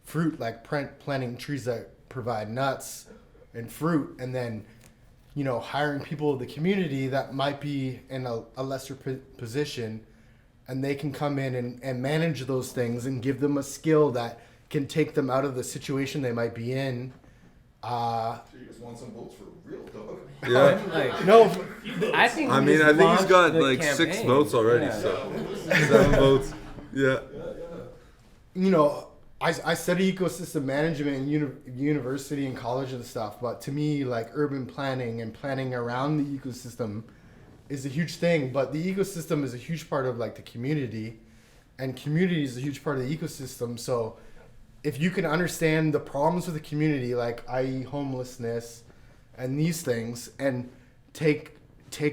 fruit, like planting trees that provide nuts and fruit, and then, you know, hiring people of the community that might be in a lesser position, and they can come in and manage those things and give them a skill that can take them out of the situation they might be in. So you just want some votes for real, dog. yeah. Like, No, I think. I we mean, just I think he's launched got the like 6 campaign. votes already. Yeah. So 7 votes. Yeah. you know, I study ecosystem management in university and college and stuff, but to me, like, urban planning and planning around the ecosystem is a huge thing. But the ecosystem is a huge part of, like, the community, and community is a huge part of the ecosystem. So if you can understand the problems with the community, like, i.e. homelessness and these things, and take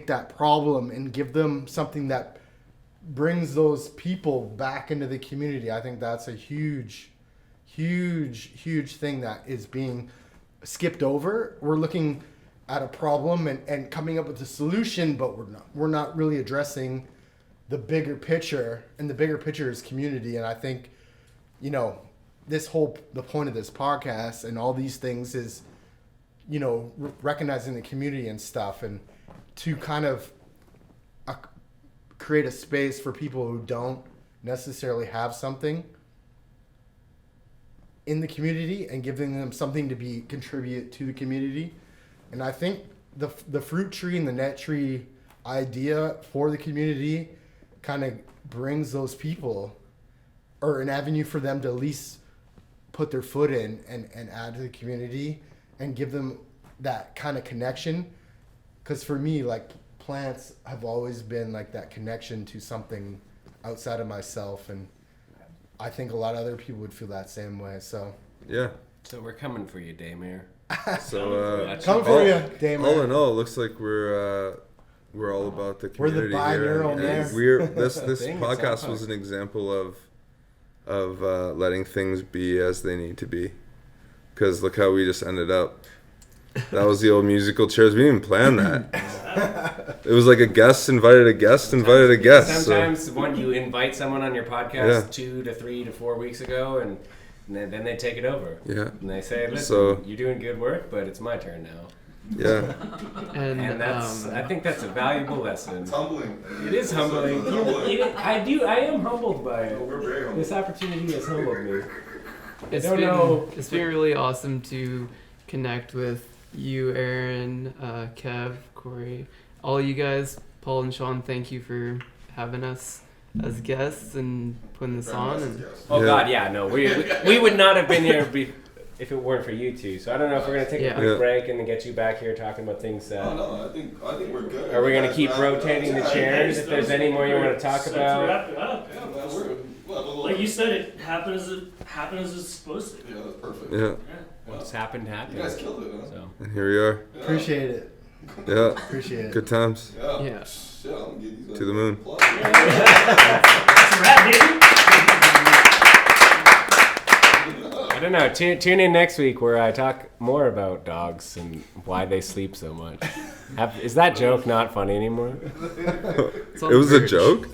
that problem and give them something that brings those people back into the community, I think that's a huge thing that is being skipped over. We're looking at a problem and coming up with a solution, but we're not really addressing the bigger picture, and the bigger picture is community. And I think, you know, the point of this podcast and all these things is, you know, recognizing the community and stuff, and to kind of create a space for people who don't necessarily have something in the community and giving them something to contribute to the community. And I think the fruit tree and the net tree idea for the community kind of brings those people, or an avenue for them to at least put their foot in and add to the community and give them that kind of connection. Because for me, like, plants have always been like that connection to something outside of myself, and I think a lot of other people would feel that same way. So Yeah. So we're coming for you, Daymare. So come for you, Damon. all in all, it looks like we're all about the We're the community here. binaural and there. We're this Thing, it's podcast all was an example of letting things be as they need to be. Because look how we just ended up. That was the old musical chairs. We didn't even plan that. It was like a guest invited a guest invited a guest. Sometimes when you invite someone on your podcast 2 to 3 to 4 weeks ago, and then they take it over. Yeah. And they say, listen, So- you're doing good work, but it's my turn now. Yeah. And that's, I think that's a valuable lesson. It's humbling. It is humbling. I am humbled by it. We're very humble. This opportunity has humbled me. It's don't been know. it's been really awesome to connect with you, Aaron, Kev, Corey, all you guys, Paul and Sean. Thank you for having us as guests and putting this on. And Oh Yeah. God, yeah, no, we would not have been here if it weren't for you two. So I don't know if we're gonna take a quick Yeah. break and then get you back here talking about things. No, I think we're good. Are we gonna keep rotating the chairs? If there's any more you want to talk So about? wrap it up. Yeah, man, we'll have a little Like you said, it happened as it's supposed to. Yeah, that's perfect. Yeah. Yeah. What just happened You happened. guys killed it, huh? So. And here we are. Yeah. Appreciate it. Yeah. Appreciate it. Good times. Yeah. Yeah. Shit, I'm gonna get these guys To the moon. plug. That's a wrap, baby. I don't know. Tune in next week where I talk more about dogs and why they sleep so much. Is that joke not funny anymore? it's on It was a merch. joke.